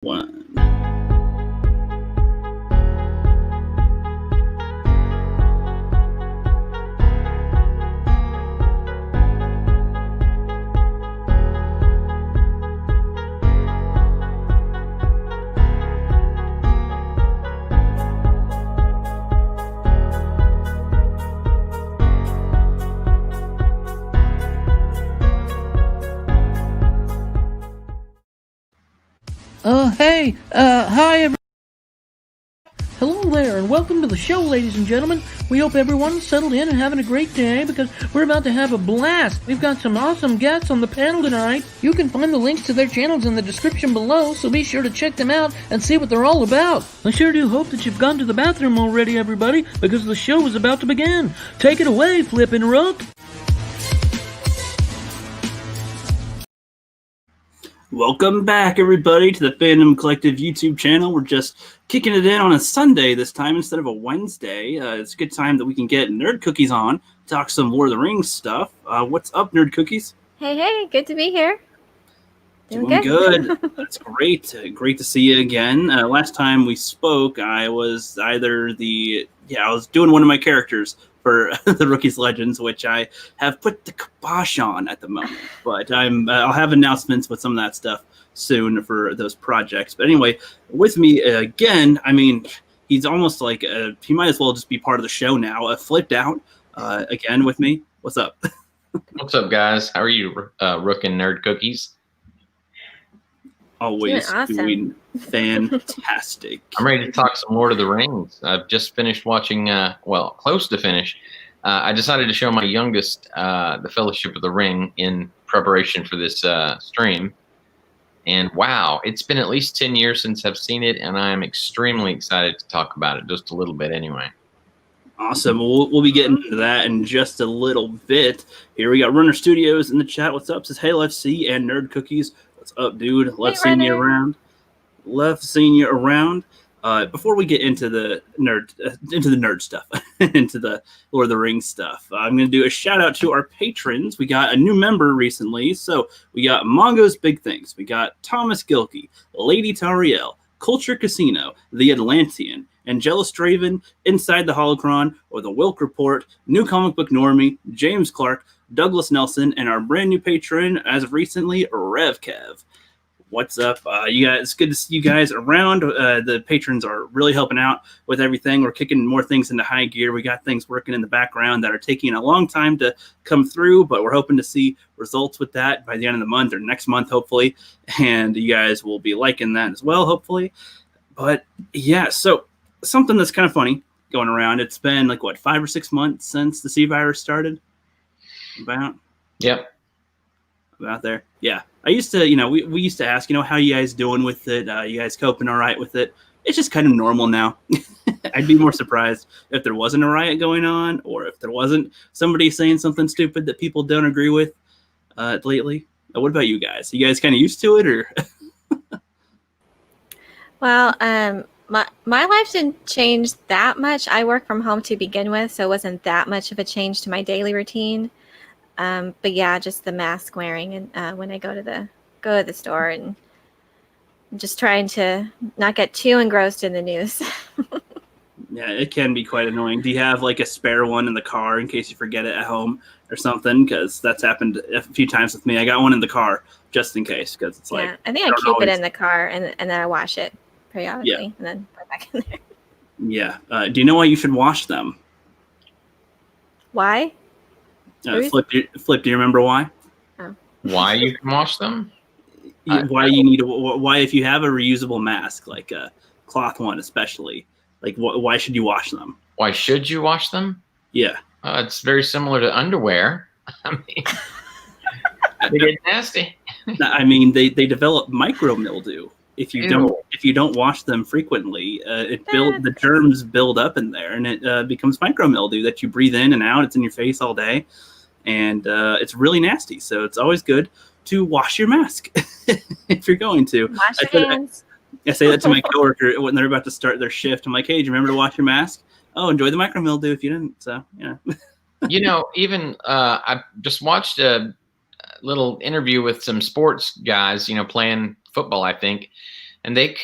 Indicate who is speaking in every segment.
Speaker 1: One.
Speaker 2: Hi, hello there, and welcome to the show, ladies and gentlemen. We hope everyone's settled in and having a great day because we're about to have a blast. We've got some awesome guests on the panel tonight. You can find the links to their channels in the description below, so be sure to check them out and see what they're all about. I sure do hope that you've gone to the bathroom already, everybody, because the show is about to begin. Take it away, Flippin' Rook.
Speaker 1: Welcome back, everybody, to the Fandom Collective YouTube channel. We're just kicking it in on a Sunday this time instead of a Wednesday. It's a good time that we can get Nerd Cookies on, talk some Lord of the Rings stuff. What's up, Nerd Cookies?
Speaker 3: Hey, good to be here.
Speaker 1: Doing good. That's great. Great to see you again. Last time we spoke, I was I was doing one of my characters for the Rookies Legends, which I have put the kibosh on at the moment. But I'll have announcements with some of that stuff soon for those projects. But anyway, with me again, I mean, he's almost like he might as well just be part of the show now. Flipped out again with me. What's up?
Speaker 4: What's up, guys? How are you, Rook and Nerd Cookies?
Speaker 1: Always
Speaker 3: awesome.
Speaker 1: doing fantastic.
Speaker 4: I'm ready to talk some Lord of the Rings. I've just finished watching, close to finish. I decided to show my youngest the Fellowship of the Ring in preparation for this stream. And wow, it's been at least 10 years since I've seen it, and I am extremely excited to talk about it just a little bit anyway.
Speaker 1: Awesome. We'll be getting into that in just a little bit. Here we got Runner Studios in the chat. What's up? Says Halo FC and Nerd Cookies. What's up, dude? Love seeing you around. Before we get into the nerd stuff, into the Lord of the Rings stuff, I'm going to do a shout out to our patrons. We got a new member recently. So we got Mongo's Big Things. We got Thomas Gilkey, Lady Tariel, Culture Casino, The Atlantean, Angela Straven, Inside the Holocron, or The Wilk Report, New Comic Book Normie, James Clark, Douglas Nelson, and our brand new patron as of recently, RevKev. What's up? You guys, it's good to see you guys around. The patrons are really helping out with everything. We're kicking more things into high gear. We got things working in the background that are taking a long time to come through, but we're hoping to see results with that by the end of the month or next month, hopefully. And you guys will be liking that as well, hopefully. But yeah, so something that's kind of funny going around. It's been like, 5 or 6 months since the C virus started?
Speaker 4: Yep.
Speaker 1: About there. Yeah. I used to, we used to ask, how you guys doing with it? You guys coping all right with it? It's just kind of normal now. I'd be more surprised if there wasn't a riot going on or if there wasn't somebody saying something stupid that people don't agree with lately. What about you guys? Are you guys kind of used to it or?
Speaker 3: Well, my life didn't change that much. I work from home to begin with, so it wasn't that much of a change to my daily routine. But yeah, just the mask wearing and when I go to the store, and I'm just trying to not get too engrossed in the news.
Speaker 1: Yeah, it can be quite annoying. Do you have like a spare one in the car in case you forget it at home or something? Because that's happened a few times with me. I got one in the car just in case, because it's like,
Speaker 3: I think I keep it in the car and then I wash it periodically and then put it back in there.
Speaker 1: Yeah. Do you know why you should wash them?
Speaker 3: Why?
Speaker 1: Flip, do you remember why?
Speaker 3: Oh.
Speaker 4: Why you can wash them?
Speaker 1: Why if you have a reusable mask, like a cloth one especially, like why should you wash them?
Speaker 4: Why should you wash them?
Speaker 1: Yeah.
Speaker 4: It's very similar to underwear. I mean, they get nasty.
Speaker 1: I mean, they develop micro mildew. If you don't wash them frequently, the germs build up in there, and it becomes micro mildew that you breathe in and out. It's in your face all day, and it's really nasty. So it's always good to wash your mask if you're going to.
Speaker 3: Wash your hands.
Speaker 1: I say that to my coworker when they're about to start their shift. I'm like, hey, do you remember to wash your mask? Oh, enjoy the micro mildew if you didn't. So yeah.
Speaker 4: Even I just watched a little interview with some sports guys, playing football, I think. and they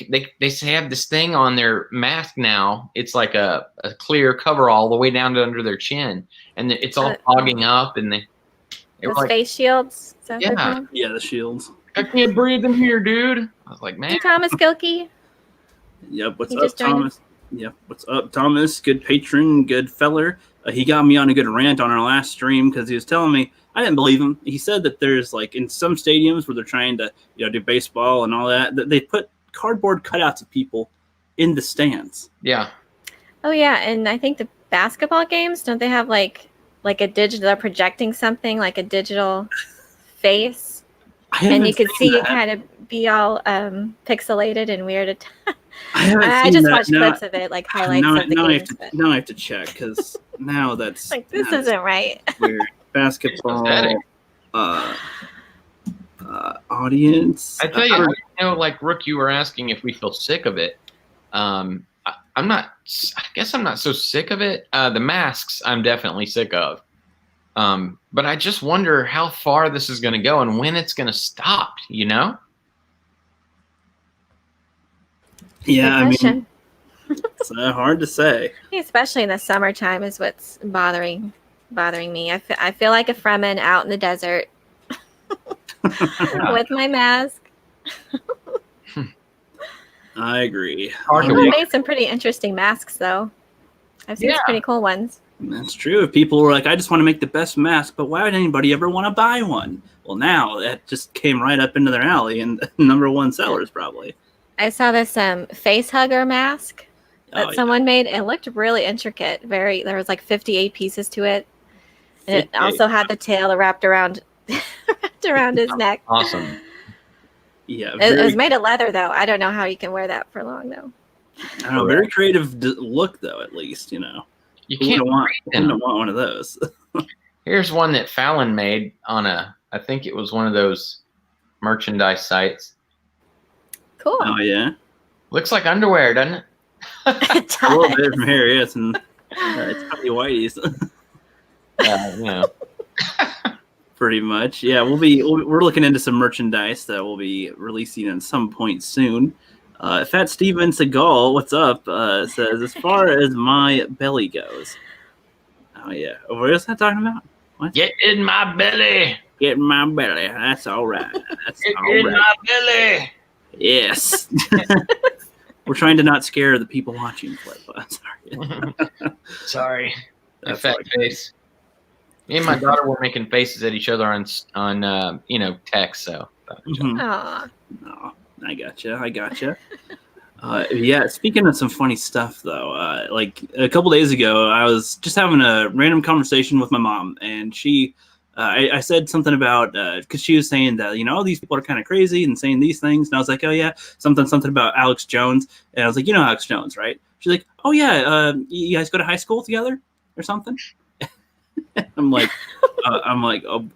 Speaker 4: have this thing on their mask now. It's like a clear cover all the way down to under their chin, and it's all fogging up, and they were like,
Speaker 3: face shields. Is that what they're
Speaker 4: Yeah.
Speaker 3: called?
Speaker 1: Yeah, the shields.
Speaker 4: I can't breathe in here, dude. I was like, man.
Speaker 3: Hey, Thomas Gilkey.
Speaker 1: Yep. What's
Speaker 3: He
Speaker 1: up,
Speaker 3: just joined
Speaker 1: Thomas? Yep. What's up, Thomas? Good patron, good feller. He got me on a good rant on our last stream because he was telling me I didn't believe him. He said that there's like in some stadiums where they're trying to do baseball and all that they put cardboard cutouts of people in the stands.
Speaker 4: Yeah.
Speaker 3: Oh yeah, and I think the basketball games, don't they have like a digital? They're projecting something like a digital face, and you could see it kind of be all pixelated and weird. I just watched clips of it, like highlights of the games.
Speaker 1: Now I have to check because now that's
Speaker 3: like this isn't right.
Speaker 1: Weird. Basketball audience.
Speaker 4: I tell you, like Rook, you were asking if we feel sick of it. I'm not. I guess I'm not so sick of it. The masks, I'm definitely sick of. But I just wonder how far this is going to go and when it's going to stop. You know?
Speaker 1: Yeah, I mean, it's hard to say.
Speaker 3: Especially in the summertime is what's bothering me. I feel like a Fremen out in the desert with my mask.
Speaker 1: I agree.
Speaker 3: People made some pretty interesting masks, though. I've seen some pretty cool ones.
Speaker 1: That's true. If people were like, I just want to make the best mask, but why would anybody ever want to buy one? Well, now that just came right up into their alley and number one sellers probably.
Speaker 3: I saw this face hugger mask that someone made. It looked really intricate. There was like 58 pieces to it. And it also had the tail wrapped around his neck.
Speaker 4: Awesome.
Speaker 1: Yeah.
Speaker 3: It was made of leather, though. I don't know how you can wear that for long, though.
Speaker 1: I don't know. Very creative look, though, at least,
Speaker 4: You
Speaker 1: Who
Speaker 4: can't
Speaker 1: want one of those.
Speaker 4: Here's one that Fallon made on I think it was one of those merchandise sites.
Speaker 3: Cool.
Speaker 1: Oh, yeah?
Speaker 4: Looks like underwear, doesn't it?
Speaker 3: It
Speaker 1: A little bit
Speaker 3: does.
Speaker 1: from here, yes. And it's probably whiteies. Pretty much. Yeah, we're looking into some merchandise that we'll be releasing at some point soon. Fat Steven Seagal, what's up? Says, as far as my belly goes. Oh, yeah. What is that talking about? What?
Speaker 4: Get in my belly.
Speaker 1: Get in my belly. That's all right.
Speaker 4: Get in my belly.
Speaker 1: Yes. We're trying to not scare the people watching. Sorry.
Speaker 4: Sorry.
Speaker 1: That's
Speaker 4: Fat
Speaker 1: like-
Speaker 4: face. Me and my daughter were making faces at each other on text. So.
Speaker 1: Mhm.
Speaker 3: Aw.
Speaker 1: No, I gotcha. Yeah, speaking of some funny stuff, though, like a couple days ago, I was just having a random conversation with my mom, and I said something about, because she was saying that, these people are kind of crazy and saying these things, and I was like, oh, yeah, something about Alex Jones, and I was like, Alex Jones, right? She's like, oh, yeah, you guys go to high school together or something? I'm like, oh,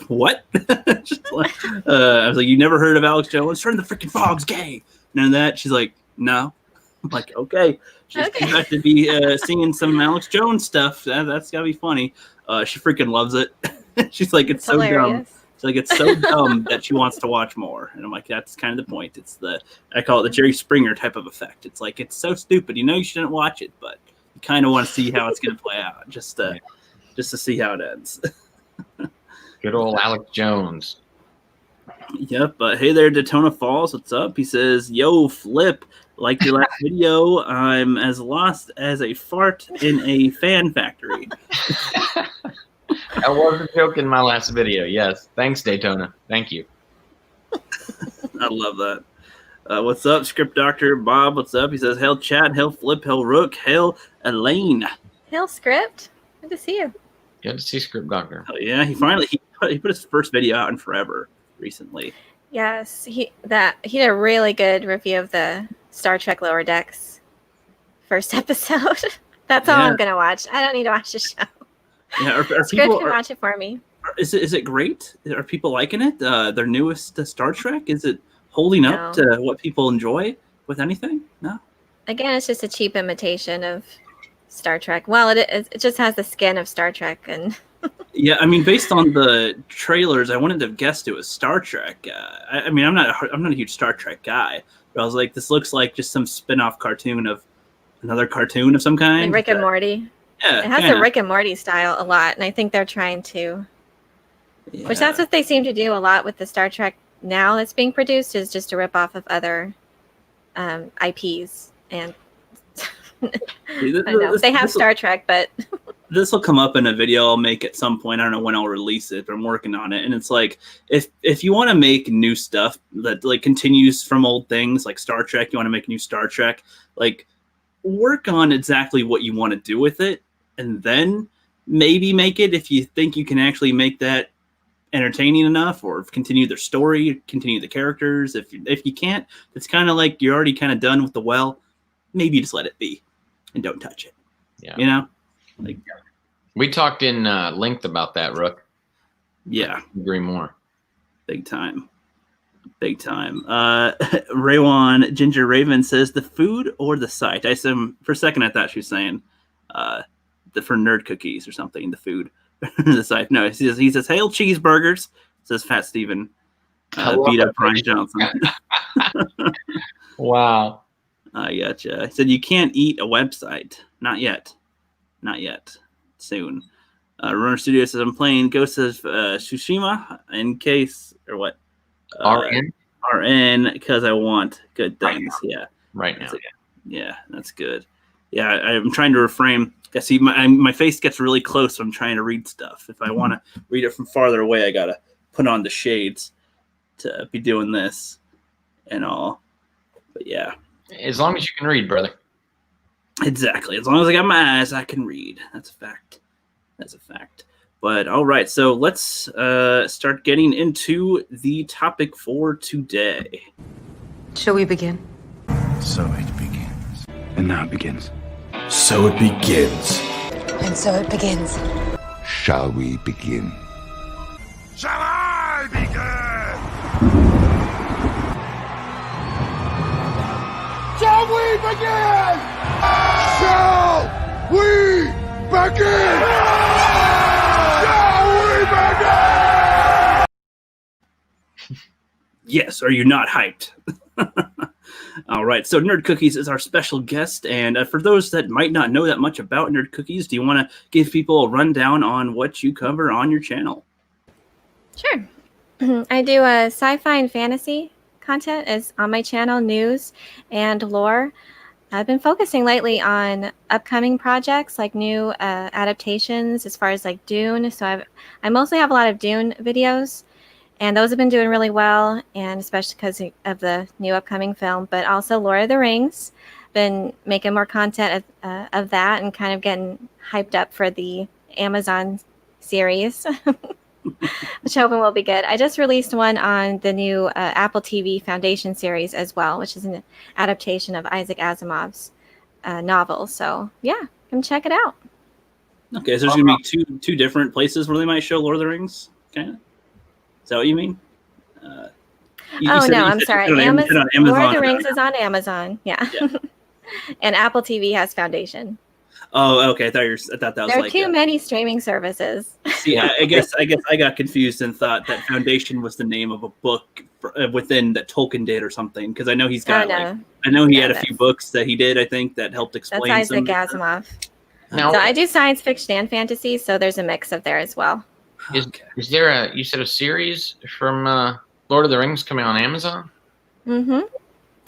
Speaker 1: what? I was like, you never heard of Alex Jones? Turn the freaking fog's gay. None of that. She's like, no. I'm like, okay. She's got to be singing some Alex Jones stuff. That's gotta be funny. She freaking loves it. She's like, it's so
Speaker 3: hilarious.
Speaker 1: dumb. She's like, it's so dumb that she wants to watch more. And I'm like, that's kind of the point. I call it the Jerry Springer type of effect. It's like, it's so stupid. You shouldn't watch it, but you kind of want to see how it's going to play out. Just to see how it ends.
Speaker 4: Good old Alex Jones.
Speaker 1: Yep. But hey there, Daytona Falls. What's up? He says, yo, Flip. Like your last video, I'm as lost as a fart in a fan factory.
Speaker 4: I wasn't joking in my last video. Yes. Thanks, Daytona. Thank you.
Speaker 1: I love that. What's up, Script Doctor Bob? What's up? He says, hail Chad, hail Flip, hail Rook, hail Elaine.
Speaker 3: Hail Script. Good to see you.
Speaker 4: Good to see Script Doctor.
Speaker 1: Oh, yeah, he put his first video out in forever recently.
Speaker 3: Yes, he did a really good review of the Star Trek Lower Decks first episode. That's all I'm gonna watch. I don't need to watch the show.
Speaker 1: Yeah,
Speaker 3: Script
Speaker 1: people
Speaker 3: can watch it for me.
Speaker 1: Is it great? Are people liking it? Their newest Star Trek? Is it holding up to what people enjoy with anything? No.
Speaker 3: Again, it's just a cheap imitation of Star Trek. Well, it just has the skin of Star Trek, and
Speaker 1: yeah, I mean, based on the trailers, I wouldn't have guessed it was Star Trek. I mean, I'm not a huge Star Trek guy, But I was like, this looks like just some spin-off cartoon of another cartoon of some kind.
Speaker 3: Like Rick and Morty.
Speaker 1: Yeah,
Speaker 3: It has
Speaker 1: kinda.
Speaker 3: a Rick and Morty style a lot, and I think they're trying to,
Speaker 1: Yeah.
Speaker 3: which that's what they seem to do a lot with the Star Trek now that's being produced, is just a rip off of other IPs. And I know they have Star Trek, but
Speaker 1: this will come up in a video I'll make at some point. I don't know when I'll release it, but I'm working on it. And it's like, if you want to make new stuff that like continues from old things like Star Trek, you want to make new Star Trek, like work on exactly what you want to do with it, and then maybe make it if you think you can actually make that entertaining enough, or continue their story, continue the characters. If you can't, it's kind of like you're already kind of done with the well. Maybe just let it be and don't touch it.
Speaker 4: Yeah.
Speaker 1: You know, like
Speaker 4: We talked in length about that, Rook.
Speaker 1: yeah,
Speaker 4: Agree more.
Speaker 1: big time. Raywan Ginger Raven says the food or the site. I assume for a second I thought she was saying for nerd cookies or something. The food, the site. No, he says hail cheeseburgers. Says Fat Steven. Beat up Brian Johnson.
Speaker 4: Wow.
Speaker 1: I gotcha. I said you can't eat a website. Not yet. Soon. Runner Studio says I'm playing Ghost of Tsushima in case or what? RN because I want good things. Yeah.
Speaker 4: Right now.
Speaker 1: Yeah, that's good. Yeah, I'm trying to refrain. I see my face gets really close when I'm trying to read stuff. If I want to read it from farther away, I gotta put on the shades to be doing this and all. But yeah.
Speaker 4: As long as you can read, brother.
Speaker 1: Exactly. As long as I got my eyes, I can read. That's a fact. But all right, so let's start getting into the topic for today.
Speaker 5: Shall we begin?
Speaker 6: So it begins. And now it begins. So it begins.
Speaker 5: And so it begins.
Speaker 7: Shall we begin?
Speaker 6: Shall I begin? Shall we begin? Shall we begin? Shall we begin?
Speaker 1: Yes, are you not hyped? All right, so Nerd Cookies is our special guest, and for those that might not know that much about Nerd Cookies, do you want to give people a rundown on what you cover on your channel?
Speaker 3: sure. I do sci-fi and fantasy content is on my channel, news and lore. I've been focusing lately on upcoming projects like new adaptations as far as like Dune. So I mostly have a lot of Dune videos, and those have been doing really well, and especially because of the new upcoming film, but also Lord of the Rings. Been making more content of that and kind of getting hyped up for the Amazon series, which I hoping will be good. I just released one on the new Apple TV Foundation series as well, which is an adaptation of Isaac Asimov's novel. So yeah, come check it out.
Speaker 1: Okay, so there's going to be two different places where they might show Lord of the Rings, kind of? Is that what you mean?
Speaker 3: I'm sorry.
Speaker 1: Amazon.
Speaker 3: Lord of the Rings is on Amazon. Yeah. And Apple TV has Foundation.
Speaker 1: Oh, okay. I thought that was
Speaker 3: There are
Speaker 1: like
Speaker 3: too many streaming services.
Speaker 1: See, I guess I got confused and thought that Foundation was the name of a book within that Tolkien did or something. Because I know he's got I know he had a few books that he did. I think that helped explain.
Speaker 3: That's Isaac Asimov.
Speaker 4: Now,
Speaker 3: So I do science fiction and fantasy, so there's a mix of there as well.
Speaker 4: is there you said a series from Lord of the Rings coming on Amazon?
Speaker 3: Mm-hmm.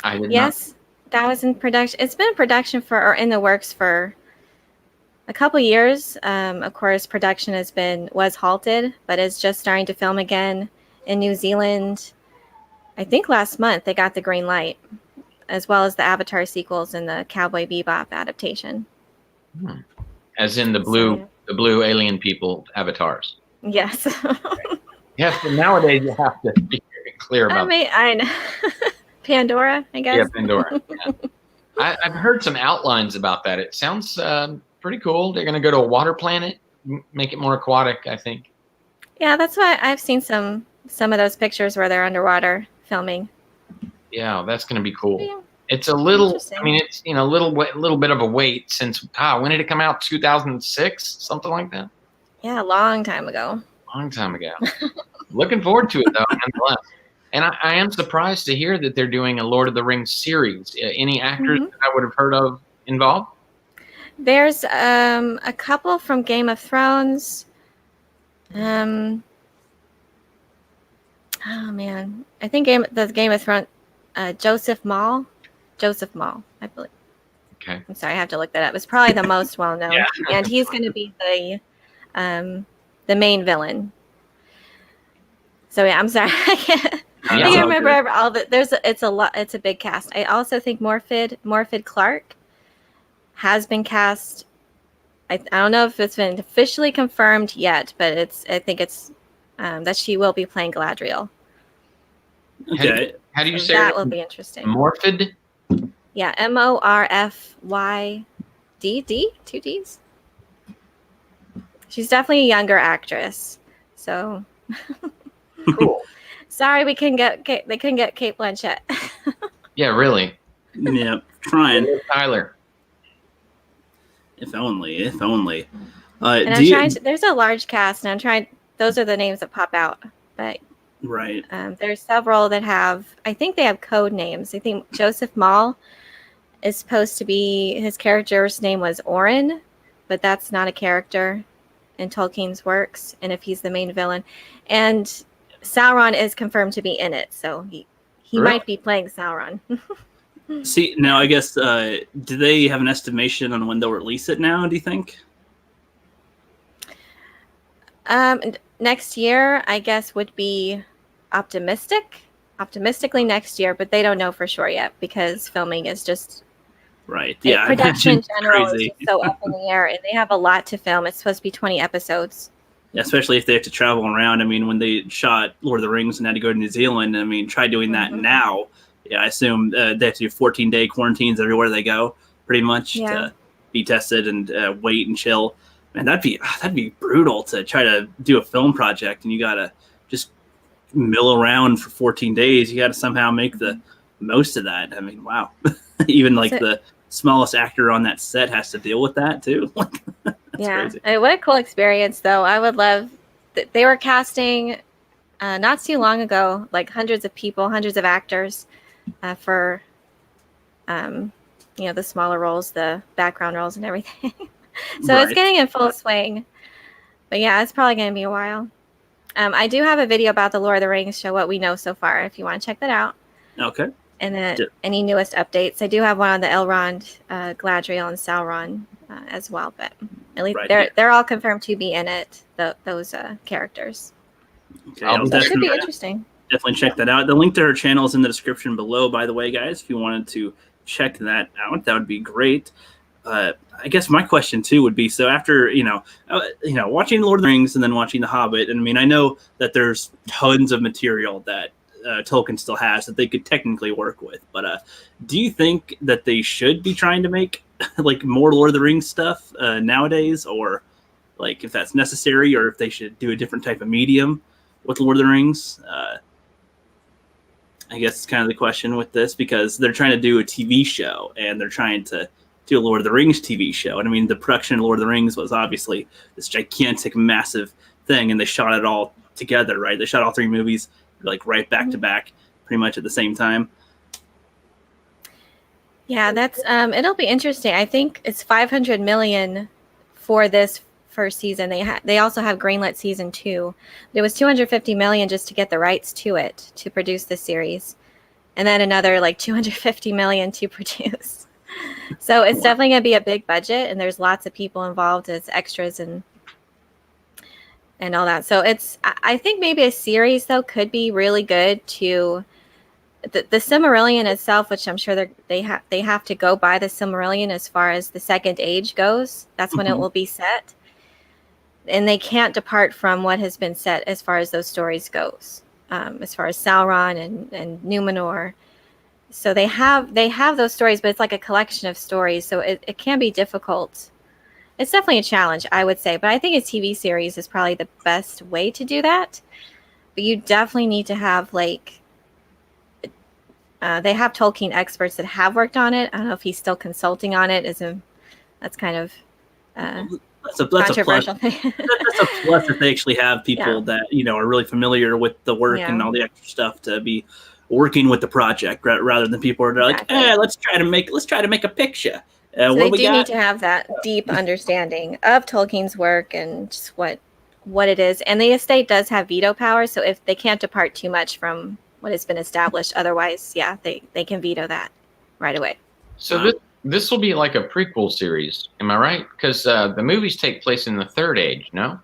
Speaker 4: I did
Speaker 3: Yes, that was in production. It's been in production or in the works for a couple years. Of course, production was halted, but it's just starting to film again in New Zealand. I think last month they got the green light, as well as the Avatar sequels and the Cowboy Bebop adaptation.
Speaker 4: not. As in the blue alien people avatars.
Speaker 3: Yes.
Speaker 4: Yes, but nowadays you have to be very clear about
Speaker 3: I know. Pandora, I guess.
Speaker 4: Yeah, Pandora. Yeah. I've heard some outlines about that. It sounds pretty cool. They're going to go to a water planet, make it more aquatic, I think.
Speaker 3: Yeah, that's why I've seen some of those pictures where they're underwater filming.
Speaker 4: Yeah, that's going to be cool.
Speaker 3: Yeah.
Speaker 4: It's a little.
Speaker 3: Interesting.
Speaker 4: I mean, it's a little bit of a wait since. When did it come out? 2006, something like that.
Speaker 3: Yeah, a long time ago.
Speaker 4: Long time ago. Looking forward to it though, nonetheless. And I am surprised to hear that they're doing a Lord of the Rings series. Any actors
Speaker 3: Mhm.
Speaker 4: that I would have heard of involved?
Speaker 3: There's a couple from Game of Thrones. Oh man, I think the Game of Thrones. Joseph Mall, I believe.
Speaker 4: Okay.
Speaker 3: I'm sorry, I have to look that up. It's probably the most well known,
Speaker 4: Yeah.
Speaker 3: and he's going to be the main villain. So yeah, I'm sorry, I can't
Speaker 1: Yeah.
Speaker 3: remember all the. It's a lot. It's a big cast. I also think Morfydd Clark has been cast. I don't know if it's been officially confirmed yet, but I think it's that she will be playing Galadriel.
Speaker 1: Okay.
Speaker 4: How do you
Speaker 3: So
Speaker 4: say
Speaker 3: that
Speaker 4: her
Speaker 3: will
Speaker 4: name?
Speaker 3: be interesting.
Speaker 4: Morfydd?
Speaker 3: Yeah, Morfydd, two D's. She's definitely a younger actress. So
Speaker 4: Cool.
Speaker 3: sorry they couldn't get Kate Blanchett.
Speaker 4: Yeah, really.
Speaker 1: Yeah, trying.
Speaker 4: Tyler.
Speaker 1: If only. If only.
Speaker 3: And
Speaker 1: Do you,
Speaker 3: there's a large cast, and I'm trying. Those are the names that pop out, but
Speaker 1: right.
Speaker 3: there's several that have. I think they have code names. I think Joseph Mall is supposed to be, his character's name was Orin, but that's not a character in Tolkien's works. And if he's the main villain, and Sauron is confirmed to be in it, so he
Speaker 4: Really?
Speaker 3: might be playing Sauron.
Speaker 1: See, now I guess, do they have an estimation on when they'll release it now, do you think?
Speaker 3: Next year, I guess, would be optimistically next year, but they don't know for sure yet because filming is just
Speaker 1: Right. Yeah. I
Speaker 3: production in
Speaker 1: imagine
Speaker 3: general is
Speaker 1: crazy.
Speaker 3: just so up in the air, and they have a lot to film. It's supposed to be 20 episodes.
Speaker 1: Yeah, especially if they have to travel around. I mean, when they shot Lord of the Rings and had to go to New Zealand, I mean, try doing that
Speaker 3: Mhm.
Speaker 1: now. Yeah, I assume they have to do 14-day quarantines everywhere they go, pretty much,
Speaker 3: Yeah.
Speaker 1: to be tested and wait and chill. Man, that'd be brutal to try to do a film project, and you gotta just mill around for 14 days. You gotta somehow make the most of that. I mean, wow. Even like
Speaker 3: So-
Speaker 1: the smallest actor on that set has to deal with that too. That's
Speaker 3: yeah,
Speaker 1: crazy.
Speaker 3: What a cool experience, though. I would love. They were casting not too long ago, like hundreds of people, hundreds of actors for, the smaller roles, the background roles, and everything. So it's
Speaker 1: Right.
Speaker 3: getting in full swing. But yeah, it's probably going to be a while. I do have a video about the Lord of the Rings show, what we know so far, if you want to check that out.
Speaker 1: Okay.
Speaker 3: And then
Speaker 1: Yeah.
Speaker 3: any newest updates. I do have one on the Elrond, Galadriel, and Sauron as well. But at least
Speaker 1: Right.
Speaker 3: they're all confirmed to be in it, those characters.
Speaker 1: Okay.
Speaker 4: I'll
Speaker 1: I'll
Speaker 3: So it should be
Speaker 1: definitely
Speaker 3: interesting.
Speaker 1: check that out. The link to her channel is in the description below, by the way, guys. If you wanted to check that out, that would be great. I guess my question too would be: so after watching Lord of the Rings and then watching The Hobbit, and I mean, I know that there's tons of material that Tolkien still has that they could technically work with, but do you think that they should be trying to make like more Lord of the Rings stuff nowadays, or like if that's necessary, or if they should do a different type of medium with Lord of the Rings? I guess it's kind of the question with this, because they're trying to do a TV show and they're trying to do a Lord of the Rings TV show. And I mean, the production of Lord of the Rings was obviously this gigantic, massive thing, and they shot it all together, right? They shot all three movies like right back to back, pretty much at the same time.
Speaker 3: Yeah, that's it'll be interesting. I think it's 500 million for this first season. They also have greenlit season 2. It was 250 million just to get the rights to it to produce the series, and then another like 250 million to produce. So it's definitely going to be a big budget, and there's lots of people involved as extras and all that. So I think maybe a series though could be really good to the Silmarillion itself, which I'm sure they have to go by the Silmarillion as far as the Second Age goes. That's when it will be set, and they can't depart from what has been set as far as those stories goes. As far as Sauron and Numenor. So they have those stories, but it's like a collection of stories. So it can be difficult. It's definitely a challenge, I would say. But I think a TV series is probably the best way to do that. But you definitely need to have they have Tolkien experts that have worked on it. I don't know if he's still consulting on it. That's kind of
Speaker 1: that's a plus.
Speaker 3: controversial thing.
Speaker 1: That's a plus if they actually have people
Speaker 3: Yeah.
Speaker 1: that are really familiar with the work and
Speaker 3: Yeah.
Speaker 1: all the extra stuff to be working with the project rather than people who are like,
Speaker 3: Exactly.
Speaker 1: let's try to make a picture.
Speaker 3: So
Speaker 1: What
Speaker 3: they
Speaker 1: do we
Speaker 3: do
Speaker 1: got?
Speaker 3: need to have that deep understanding of Tolkien's work and just what it is. And the estate does have veto power, so if they can't depart too much from what has been established, otherwise, yeah, they can veto that right away.
Speaker 4: So this will be like a prequel series, am I right? Because the movies take place in the Third Age, no?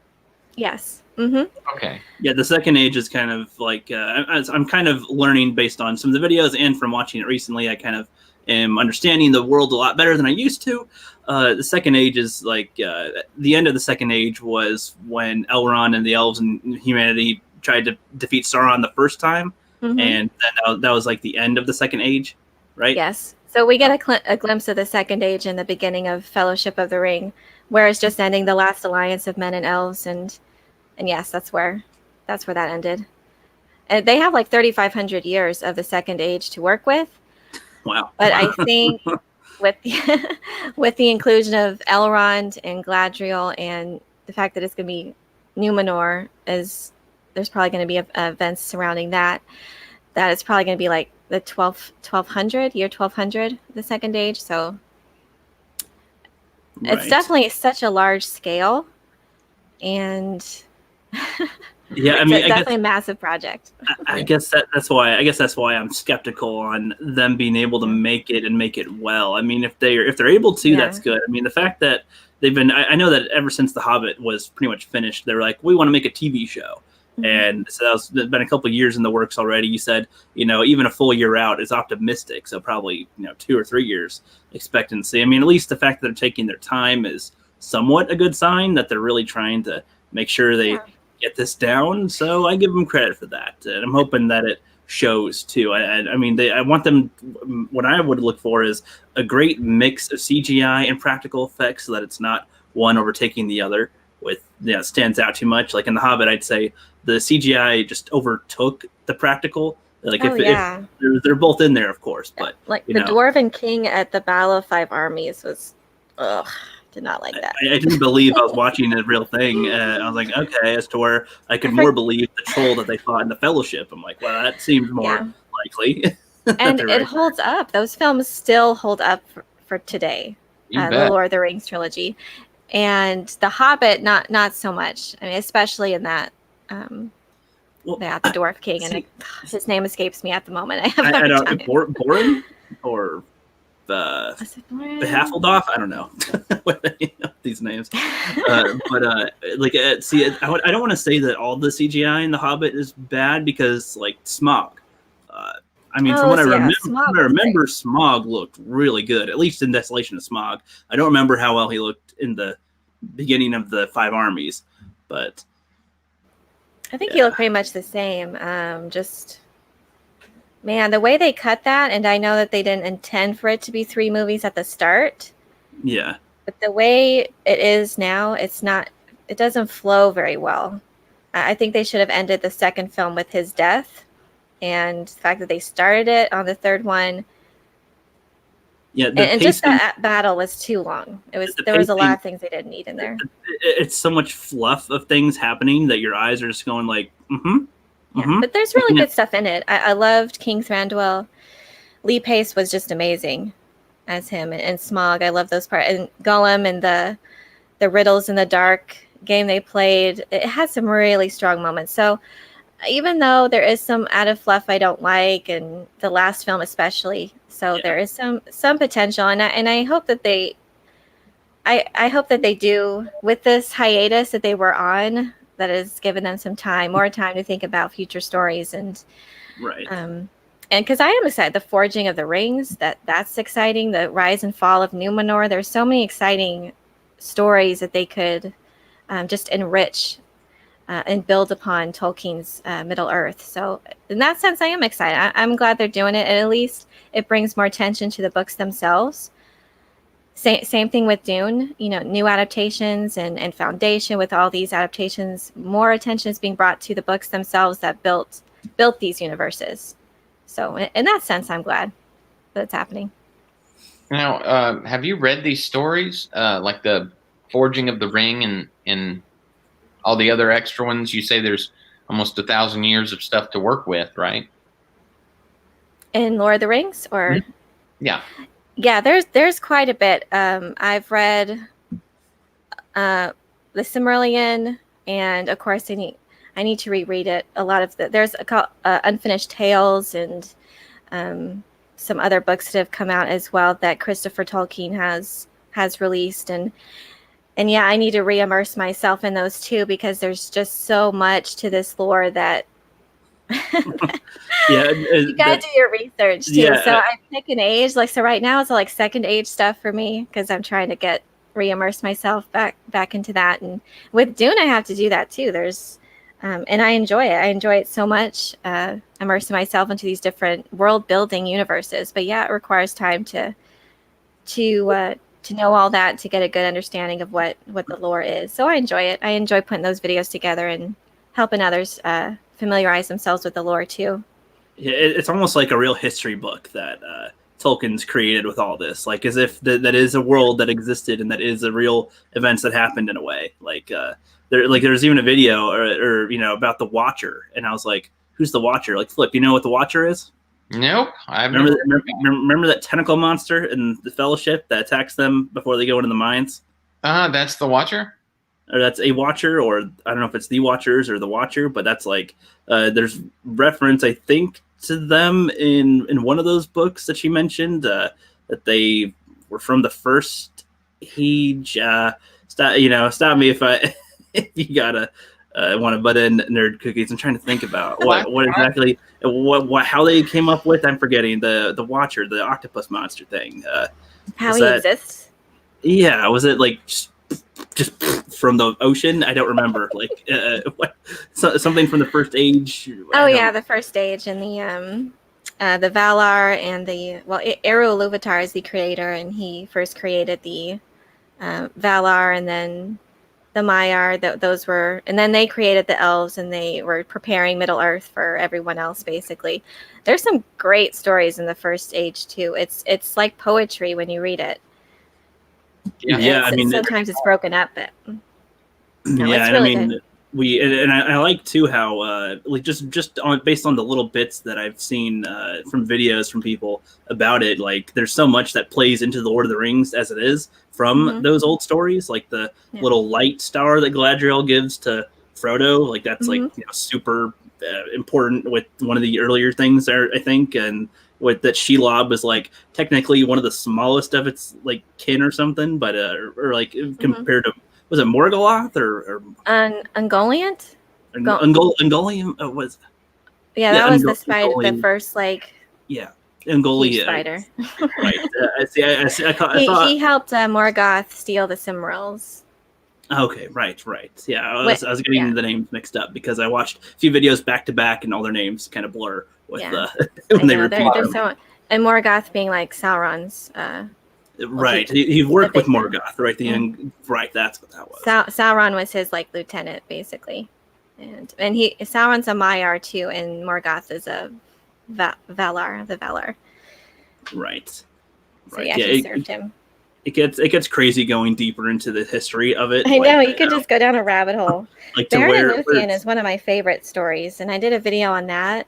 Speaker 3: Yes. Mm-hmm.
Speaker 4: Okay.
Speaker 1: Yeah, the Second Age is kind of like I'm kind of learning based on some of the videos and from watching it recently. I kind of am understanding the world a lot better than I used to. The Second Age is like the end of the Second Age was when Elrond and the elves and humanity tried to defeat Sauron the first time,
Speaker 3: Mm-hmm.
Speaker 1: and then that was like the end of the Second Age, right?
Speaker 3: Yes. So we get a glimpse of the Second Age in the beginning of Fellowship of the Ring, where it's just ending the last alliance of men and elves, and yes, that's where that ended. And they have like 3,500 years of the Second Age to work with.
Speaker 1: Wow.
Speaker 3: But I think with the, with the inclusion of Elrond and Gladriel and the fact that it's going to be Numenor, there's probably going to be events surrounding that it's probably going to be like the 1200, the Second Age. So it's
Speaker 1: Right.
Speaker 3: definitely such a large scale, and
Speaker 1: Yeah, I mean,
Speaker 3: it's definitely a massive project.
Speaker 1: I guess that's why I'm skeptical on them being able to make it and make it well. I mean, if they're able to,
Speaker 3: Yeah.
Speaker 1: that's good. I mean, the fact that they've been I know that ever since The Hobbit was pretty much finished, they were like, we want to make a TV show. And so that's been a couple of years in the works already. You said, even a full year out is optimistic. So probably, 2 or 3 years expectancy. I mean, at least the fact that they're taking their time is somewhat a good sign that they're really trying to make sure they get this down. So I give them credit for that. And I'm hoping that it shows too. I mean, I want them, what I would look for is a great mix of CGI and practical effects so that it's not one overtaking the other with, stands out too much. Like in The Hobbit, I'd say the CGI just overtook the practical. Like if they're both in there, of course, but
Speaker 3: like the Dwarven King at the Battle of Five Armies was, did not like that.
Speaker 1: I didn't believe I was watching a real thing. I was like, okay, as to where I could more believe the troll that they fought in the Fellowship. I'm like, well, that seems more likely.
Speaker 3: And it holds up. Those films still hold up for today. The Lord of the Rings trilogy, and The Hobbit, not so much. I mean, especially in that. The Dwarf King, and his name escapes me at the moment. I don't
Speaker 1: Borin or the Hasselhoff. I don't know these names, I don't want to say that all the CGI in The Hobbit is bad because like Smaug. I mean, from what I remember, Smaug looked really good, at least in Desolation of Smaug. I don't remember how well he looked in the beginning of the Five Armies, but.
Speaker 3: I think he looked pretty much the same. Just, man, the way they cut that, and I know that they didn't intend for it to be 3 movies at the start.
Speaker 1: Yeah.
Speaker 3: But the way it is now, it doesn't flow very well. I think they should have ended the second film with his death, and the fact that they started it on the third one. Yeah, and just that battle was too long. There was a lot of things they didn't need in there.
Speaker 1: It's so much fluff of things happening that your eyes are just going like,
Speaker 3: Yeah, but there's really good stuff in it. I loved King Thranduil. Lee Pace was just amazing as him, and Smaug. I love those parts. And Gollum and the riddles in the dark game they played. It had some really strong moments. So even though there is some added fluff I don't like, and the last film especially, there is some potential, and I hope that I hope that they do with this hiatus that they were on, that has given them more time to think about future stories, and and because I am excited, the Forging of the Rings, that's exciting, the rise and fall of Numenor. There's so many exciting stories that they could just enrich and build upon Tolkien's Middle Earth. So in that sense, I am excited. I'm glad they're doing it, and at least it brings more attention to the books themselves. Same thing with Dune, new adaptations and Foundation. With all these adaptations, more attention is being brought to the books themselves that built these universes. So in that sense, I'm glad that it's happening.
Speaker 4: Now, have you read these stories, like the Forging of the Ring and all the other extra ones, you say there's almost 1,000 years of stuff to work with, right?
Speaker 3: In Lord of the Rings, or
Speaker 4: Yeah.
Speaker 3: yeah, there's quite a bit. I've read the Silmarillion, and of course I need to reread it. A lot of there's Unfinished Tales and some other books that have come out as well that Christopher Tolkien has released, and yeah, I need to re-immerse myself in those too, because there's just so much to this lore that
Speaker 1: Yeah,
Speaker 3: you gotta do your research too.
Speaker 1: Yeah,
Speaker 3: So I pick an age, like, so right now it's like second age stuff for me, because I'm trying to re-immerse myself back into that. And with Dune, I have to do that too. There's and I enjoy it. I enjoy it so much, immersing myself into these different world building universes. But yeah, it requires time to know all that, to get a good understanding of what the lore is. So I enjoy it. I enjoy putting those videos together and helping others familiarize themselves with the lore too.
Speaker 1: Yeah, it's almost like a real history book that Tolkien's created with all this, like as if that is a world that existed and that is a real events that happened in a way. Like there's even a video or about the Watcher, and I was like, who's the Watcher? Like, Flip, you know what the Watcher is?
Speaker 4: Nope. I've
Speaker 1: Remember that tentacle monster in the Fellowship that attacks them before they go into the mines?
Speaker 4: That's the Watcher?
Speaker 1: Or that's a Watcher, or I don't know if it's the Watchers or the Watcher, but that's like there's reference, I think, to them in one of those books that she mentioned, that they were from the first age. Stop me if if you gotta want to butt in, Nerd Cookies. I'm trying to think about what exactly how they came up with. I'm forgetting the Watcher, the octopus monster thing.
Speaker 3: How he exists?
Speaker 1: Yeah, was it like just from the ocean? I don't remember. Like something from the first age.
Speaker 3: Oh yeah, the first age, and the Valar, and Eru Ilúvatar is the creator, and he first created the Valar, and then the Maiar. Those were, and then they created the elves, and they were preparing Middle Earth for everyone else. Basically, there's some great stories in the first age too. It's like poetry when you read it.
Speaker 1: Yeah, I mean,
Speaker 3: sometimes it's broken up, but no,
Speaker 1: yeah,
Speaker 3: it's
Speaker 1: and
Speaker 3: really
Speaker 1: I mean,
Speaker 3: good.
Speaker 1: I like too how like just based on the little bits that I've seen from videos from people about it, like there's so much that plays into the Lord of the Rings as it is from those old stories, like the little light star that Galadriel gives to Frodo, like that's like super important with one of the earlier things there, I think, and with that Shelob was like technically one of the smallest of its like kin or something, but or like compared to, was it Morgoloth or
Speaker 3: Ungoliant?
Speaker 1: Ungoliant was.
Speaker 3: Yeah, that was the spider, the first like.
Speaker 1: Yeah, Ungoliant
Speaker 3: spider.
Speaker 1: Right. I thought
Speaker 3: he helped Morgoth steal the Silmarils.
Speaker 1: Okay, right. Yeah, I was getting the names mixed up because I watched a few videos back to back, and all their names kind of blur with when they repeat them.
Speaker 3: And Morgoth being like Sauron's.
Speaker 1: Right, he worked with Morgoth, right? Right, that's what that was.
Speaker 3: Sauron was his like lieutenant, basically, and Sauron's a Maiar too, and Morgoth is a Valar, the Valar.
Speaker 1: Right.
Speaker 3: So yeah, he served him.
Speaker 1: It gets crazy going deeper into the history of it.
Speaker 3: I know, you could just go down a rabbit hole.
Speaker 1: Like
Speaker 3: Beren and Luthien is one of my favorite stories, and I did a video on that,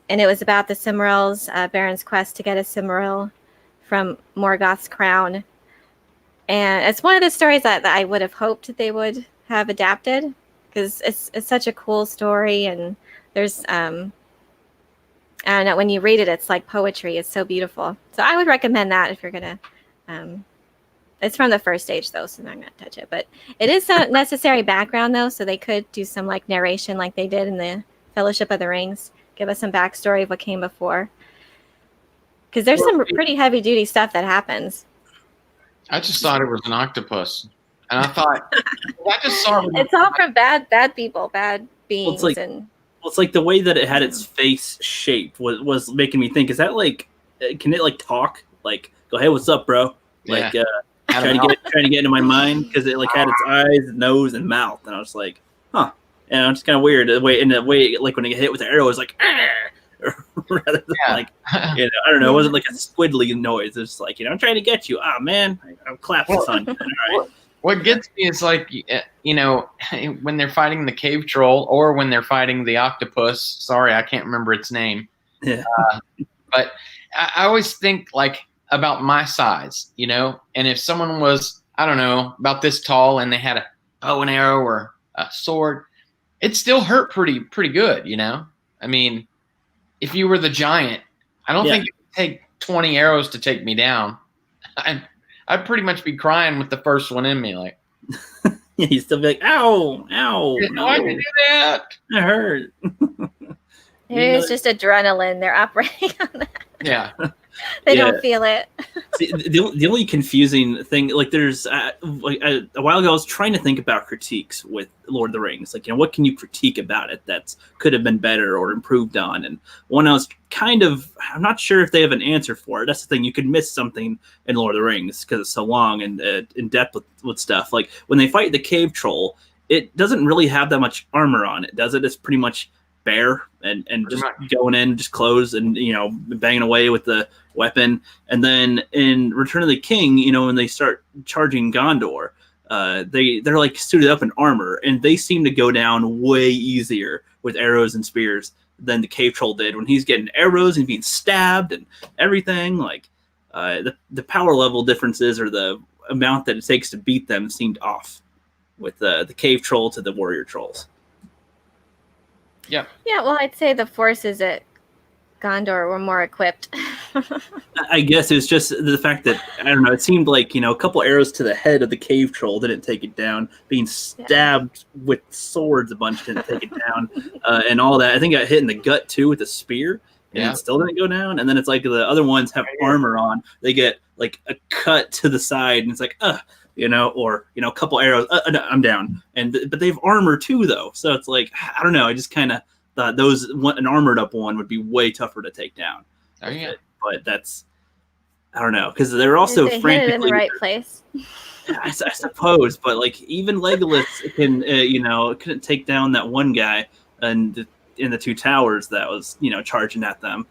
Speaker 3: and it was about the Silmarils, Beren's quest to get a Silmaril from Morgoth's crown, and it's one of the stories that I would have hoped that they would have adapted, because it's such a cool story, and there's I don't know, when you read it, it's like poetry. It's so beautiful. So I would recommend that if you're gonna. It's from the first stage though, so I'm not gonna touch it. But it is a necessary background though, so they could do some like narration, like they did in the Fellowship of the Rings. Give us some backstory of what came before, because there's some pretty heavy duty stuff that happens.
Speaker 4: I just thought it was an octopus, and I thought I just saw it.
Speaker 3: It's all from bad people, bad beings,
Speaker 1: it's like the way that it had its face shaped was making me think, is that like, can it like talk? Like, go, hey, what's up, bro? Like, trying to get into my mind, because it like had its eyes, nose, and mouth, and I was like, huh. And it's kind of weird the way like when it get hit with the arrow, it's like, rather than like, I don't know, it wasn't like a squiddly noise. It's like, I'm trying to get you. Ah, man, I'll clap this on you. All right.
Speaker 4: What gets me is like, you know, when they're fighting the cave troll or when they're fighting the octopus. Sorry, I can't remember its name.
Speaker 1: Yeah.
Speaker 4: But I always think like about my size, you know, and if someone was, I don't know, about this tall and they had a bow and arrow or a sword, it still hurt pretty good, you know. I mean, if you were the giant, I don't think it would take 20 arrows to take me down. I'd pretty much be crying with the first one in me, like.
Speaker 1: He'd still be like, "Ow, ow, no,
Speaker 4: why'd you do that?
Speaker 1: It hurt."
Speaker 3: It is just adrenaline. They're operating on that.
Speaker 4: Yeah.
Speaker 3: They don't feel it.
Speaker 1: See, the only confusing thing, like, there's a while ago, I was trying to think about critiques with Lord of the Rings. Like, you know, what can you critique about it that could have been better or improved on? And one I was I'm not sure if they have an answer for it. That's the thing. You could miss something in Lord of the Rings because it's so long and in depth with stuff. Like, when they fight the cave troll, it doesn't really have that much armor on it, does it? It's pretty much bare and just going in, just clothes and, you know, banging away with the weapon. And then in Return of the King, you know, when they start charging Gondor, they're like suited up in armor, and they seem to go down way easier with arrows and spears than the cave troll did when he's getting arrows and being stabbed and everything. Like, the power level differences or the amount that it takes to beat them seemed off with the cave troll to the warrior trolls.
Speaker 4: Yeah.
Speaker 3: Yeah, well, I'd say the forces at Gondor were more equipped.
Speaker 1: I guess it was just the fact that, I don't know, it seemed like, you know, a couple arrows to the head of the cave troll didn't take it down. Being stabbed with swords a bunch didn't take it down. And all that. I think I got hit in the gut, too, with a spear. And it still didn't go down. And then it's like the other ones have armor on. They get, like, a cut to the side, and it's like, you know, or, you know, a couple arrows, I'm down. But they have armor too, though. So it's like, I don't know. I just kind of thought an armored up one would be way tougher to take down.
Speaker 4: Oh, yeah.
Speaker 1: But that's, I don't know, because they're also
Speaker 3: frantically hit it in the right place.
Speaker 1: I suppose, but like even Legolas can, you know, couldn't take down that one guy and in the Two Towers that was, you know, charging at them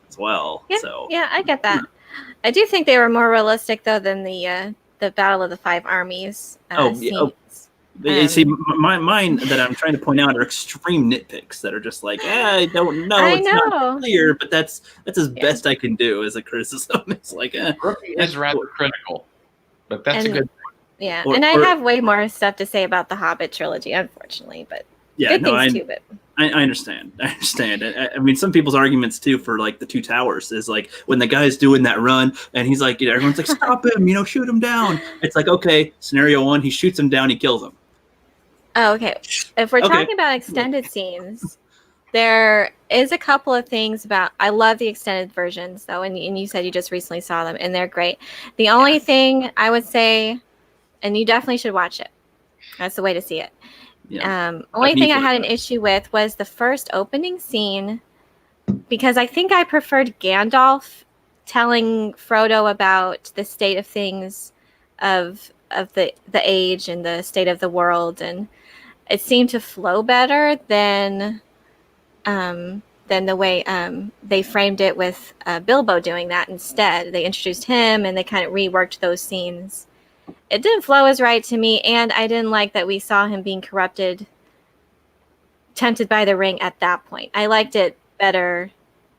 Speaker 1: as well.
Speaker 3: Yeah,
Speaker 1: so
Speaker 3: yeah, I get that. I do think they were more realistic though than the Battle of the Five Armies. Scenes.
Speaker 1: See, mine that I'm trying to point out are extreme nitpicks that are just like, I don't know, it's not clear, but that's as best I can do as a criticism. It's like,
Speaker 4: it's rather critical, but that's a good point.
Speaker 3: Yeah, I have way more stuff to say about the Hobbit trilogy, unfortunately, but good things too. But
Speaker 1: I understand. I mean, some people's arguments too for like the Two Towers is like when the guy's doing that run and he's like, you know, everyone's like, stop him, you know, shoot him down. It's like, okay, scenario one, he shoots him down, he kills him.
Speaker 3: Oh, okay. If we're talking about extended scenes, there is a couple of things about. I love the extended versions though, and you said you just recently saw them, and they're great. The only thing I would say, and you definitely should watch it. That's the way to see it. Yeah. Only thing I had an issue with was the first opening scene, because I think I preferred Gandalf telling Frodo about the state of things of the age and the state of the world, and it seemed to flow better than the way they framed it with Bilbo doing that instead. They introduced him and they kind of reworked those scenes. It didn't flow as right to me, and I didn't like that we saw him being corrupted, tempted by the ring at that point. I liked it better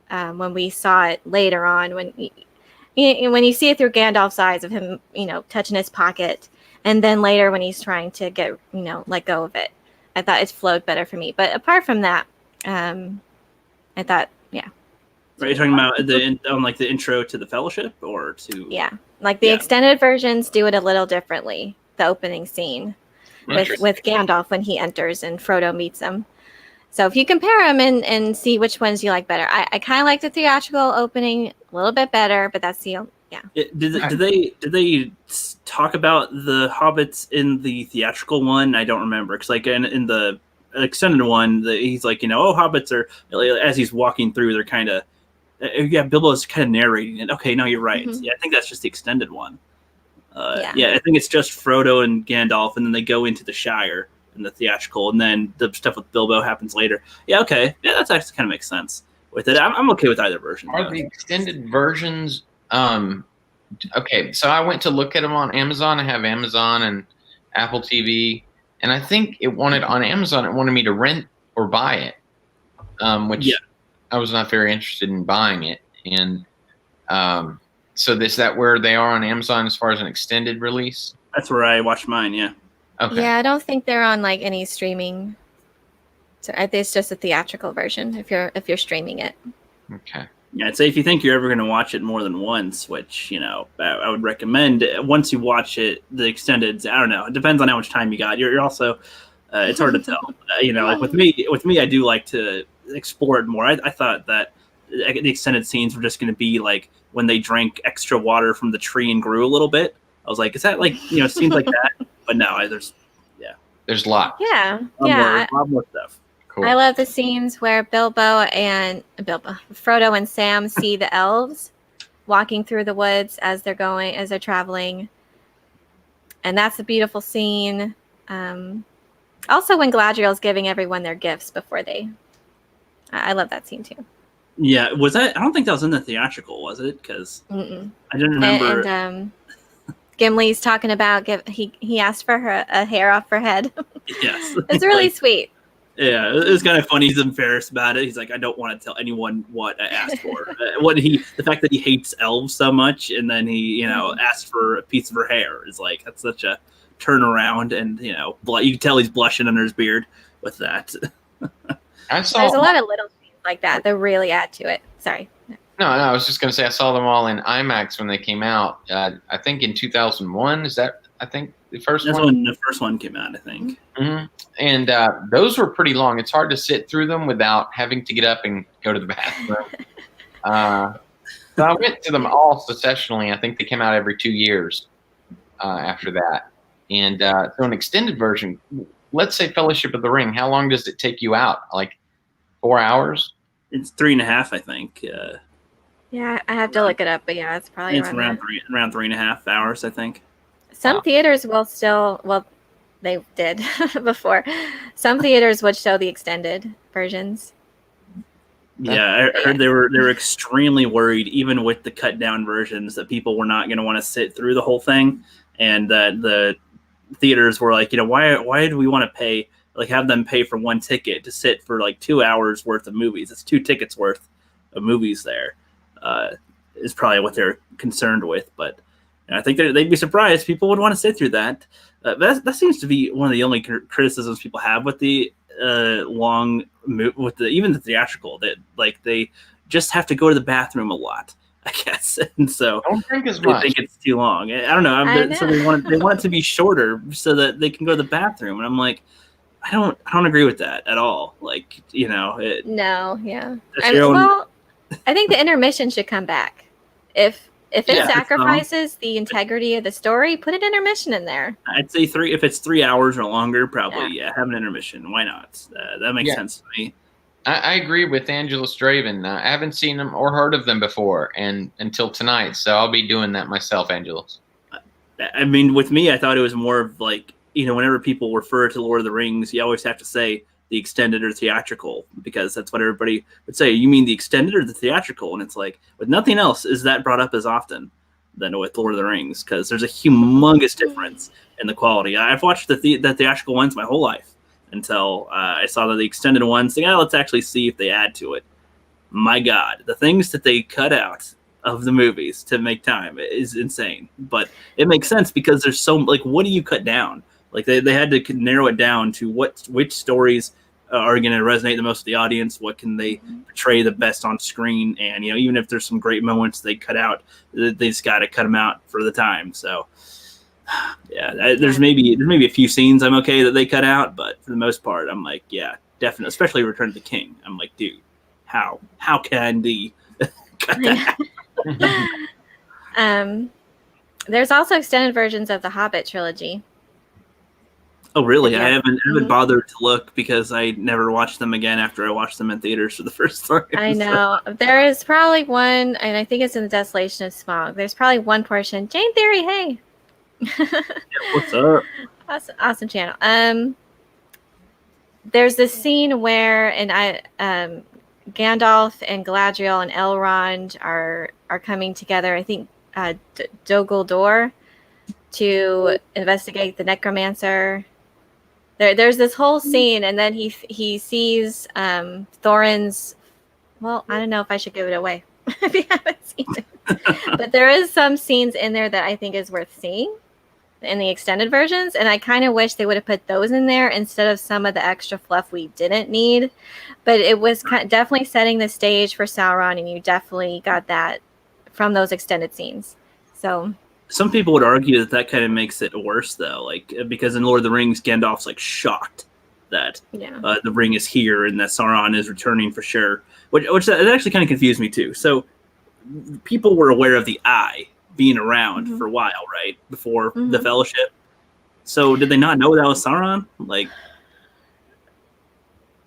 Speaker 3: when we saw it later on, when you see it through Gandalf's eyes of him, you know, touching his pocket, and then later when he's trying to get, you know, let go of it. I thought it flowed better for me. But apart from that, I thought, yeah.
Speaker 1: Are you talking about the intro to the Fellowship or to?
Speaker 3: Yeah, like the extended versions do it a little differently. The opening scene with Gandalf when he enters and Frodo meets him. So if you compare them and see which ones you like better, I kind of like the theatrical opening a little bit better, but that's the
Speaker 1: Did they talk about the hobbits in the theatrical one? I don't remember, because like in the extended one, he's like, you know, hobbits are, as he's walking through, they're kind of Bilbo's kind of narrating it. Okay, no, you're right. Mm-hmm. Yeah, I think that's just the extended one. I think it's just Frodo and Gandalf, and then they go into the Shire in the theatrical, and then the stuff with Bilbo happens later. Yeah, okay, yeah, that's actually kind of makes sense with it. I'm okay with either version.
Speaker 4: Are the extended versions? Okay, so I went to look at them on Amazon. I have Amazon, and Apple TV, and I think it wanted on Amazon. It wanted me to rent or buy it, which I was not very interested in buying it. And so is that where they are on Amazon as far as an extended release?
Speaker 1: That's where I watched mine. Yeah.
Speaker 4: Okay.
Speaker 3: Yeah, I don't think they're on like any streaming. So I think it's just a theatrical version if you're streaming it.
Speaker 4: Okay.
Speaker 1: Yeah, I'd say if you think you're ever going to watch it more than once, which, I would recommend, once you watch it, the extended, I don't know, it depends on how much time you got. You're also, it's hard to tell. Like with me, I do like to explore it more. I thought that the extended scenes were just going to be like when they drank extra water from the tree and grew a little bit. I was like, is that like, scenes like that? But no, there's
Speaker 4: a lot.
Speaker 3: Yeah,
Speaker 1: a lot more stuff.
Speaker 4: Cool.
Speaker 3: I love the scenes where Frodo and Sam see the elves walking through the woods as they're traveling. And that's a beautiful scene. Also when Galadriel's giving everyone their gifts before I love that scene too.
Speaker 1: Yeah, was that, I don't think that was in the theatrical, was it? Because I didn't remember.
Speaker 3: And Gimli's talking about, he asked for a hair off her head.
Speaker 1: Yes.
Speaker 3: It's really sweet.
Speaker 1: Yeah, it was kind of funny. He's embarrassed about it. He's like, I don't want to tell anyone what I asked for. The fact that he hates elves so much, and then he, asked for a piece of her hair is like, that's such a turnaround. And you can tell he's blushing under his beard with that.
Speaker 3: There's a lot of little scenes like that that really add to it. Sorry.
Speaker 4: No, I was just going to say I saw them all in IMAX when they came out. I think in 2001. Is that the first one?
Speaker 1: That's when the first one came out, I think.
Speaker 4: Mm-hmm. And those were pretty long. It's hard to sit through them without having to get up and go to the bathroom. So I went to them all successionally. I think they came out every 2 years after that. And so an extended version, let's say Fellowship of the Ring, how long does it take you out? Like 4 hours?
Speaker 1: It's 3.5, I think.
Speaker 3: Yeah, I have to look it up, but yeah, it's probably
Speaker 1: around 3.5 hours, I think.
Speaker 3: Some theaters will still, they did before. Some theaters would show the extended versions.
Speaker 1: Yeah, I heard they were extremely worried, even with the cut down versions, that people were not going to want to sit through the whole thing, and that the theaters were like, why do we want to pay, like have them pay for one ticket to sit for like 2 hours worth of movies? It's 2 tickets worth of movies there. Is probably what they're concerned with, but I think they'd be surprised people would want to sit through that. That seems to be one of the only criticisms people have with the even the theatrical, that like they just have to go to the bathroom a lot, I guess, and so
Speaker 4: I don't think as much.
Speaker 1: They think it's too long. I don't know. So they want it to be shorter so that they can go to the bathroom, and I'm like, I don't agree with that at all. Like
Speaker 3: No, yeah.
Speaker 1: Well,
Speaker 3: I think the intermission should come back. If it sacrifices the integrity of the story, put an intermission in there.
Speaker 1: I'd say 3. If it's 3 hours or longer, probably have an intermission. Why not? That makes sense to me.
Speaker 4: I agree with Angela Straven. I haven't seen them or heard of them before, and until tonight, so I'll be doing that myself, Angela.
Speaker 1: I mean, with me, I thought it was more of like, whenever people refer to Lord of the Rings, you always have to say the extended or theatrical, because that's what everybody would say. You mean the extended or the theatrical? And it's like, with nothing else is that brought up as often than with Lord of the Rings, because there's a humongous difference in the quality. I've watched the theatrical ones my whole life until I saw the extended ones. Let's actually see if they add to it. My God, the things that they cut out of the movies to make time is insane. But it makes sense because there's so, like, what do you cut down? Like they had to narrow it down to which stories are going to resonate the most with the audience. What can they portray the best on screen? And even if there's some great moments they cut out, they just got to cut them out for the time. So yeah, there's maybe a few scenes I'm okay that they cut out, but for the most part, I'm like, yeah, definitely. Especially Return of the King. I'm like, dude, how can they cut that out?
Speaker 3: There's also extended versions of the Hobbit trilogy.
Speaker 1: Oh, really?
Speaker 3: Yeah.
Speaker 1: I haven't bothered to look because I never watched them again after I watched them in theaters for the first time.
Speaker 3: I know. There is probably one, and I think it's in the Desolation of Smaug. There's probably one portion. Jane Theory, hey.
Speaker 1: What's up?
Speaker 3: Awesome channel. There's this scene where Gandalf and Galadriel and Elrond are coming together. I think Dol Guldur to investigate the necromancer. There's this whole scene, and then he sees Thorin's. Well, I don't know if I should give it away if you haven't seen it, but there is some scenes in there that I think is worth seeing in the extended versions, and I kind of wish they would have put those in there instead of some of the extra fluff we didn't need. But it was definitely setting the stage for Sauron, and you definitely got that from those extended scenes. So
Speaker 1: some people would argue that kind of makes it worse, though, like because in Lord of the Rings, Gandalf's like shocked that the ring is here and that Sauron is returning for sure, which that actually kind of confused me too. So people were aware of the Eye being around for a while, right, before the Fellowship. So did they not know that was Sauron? Like,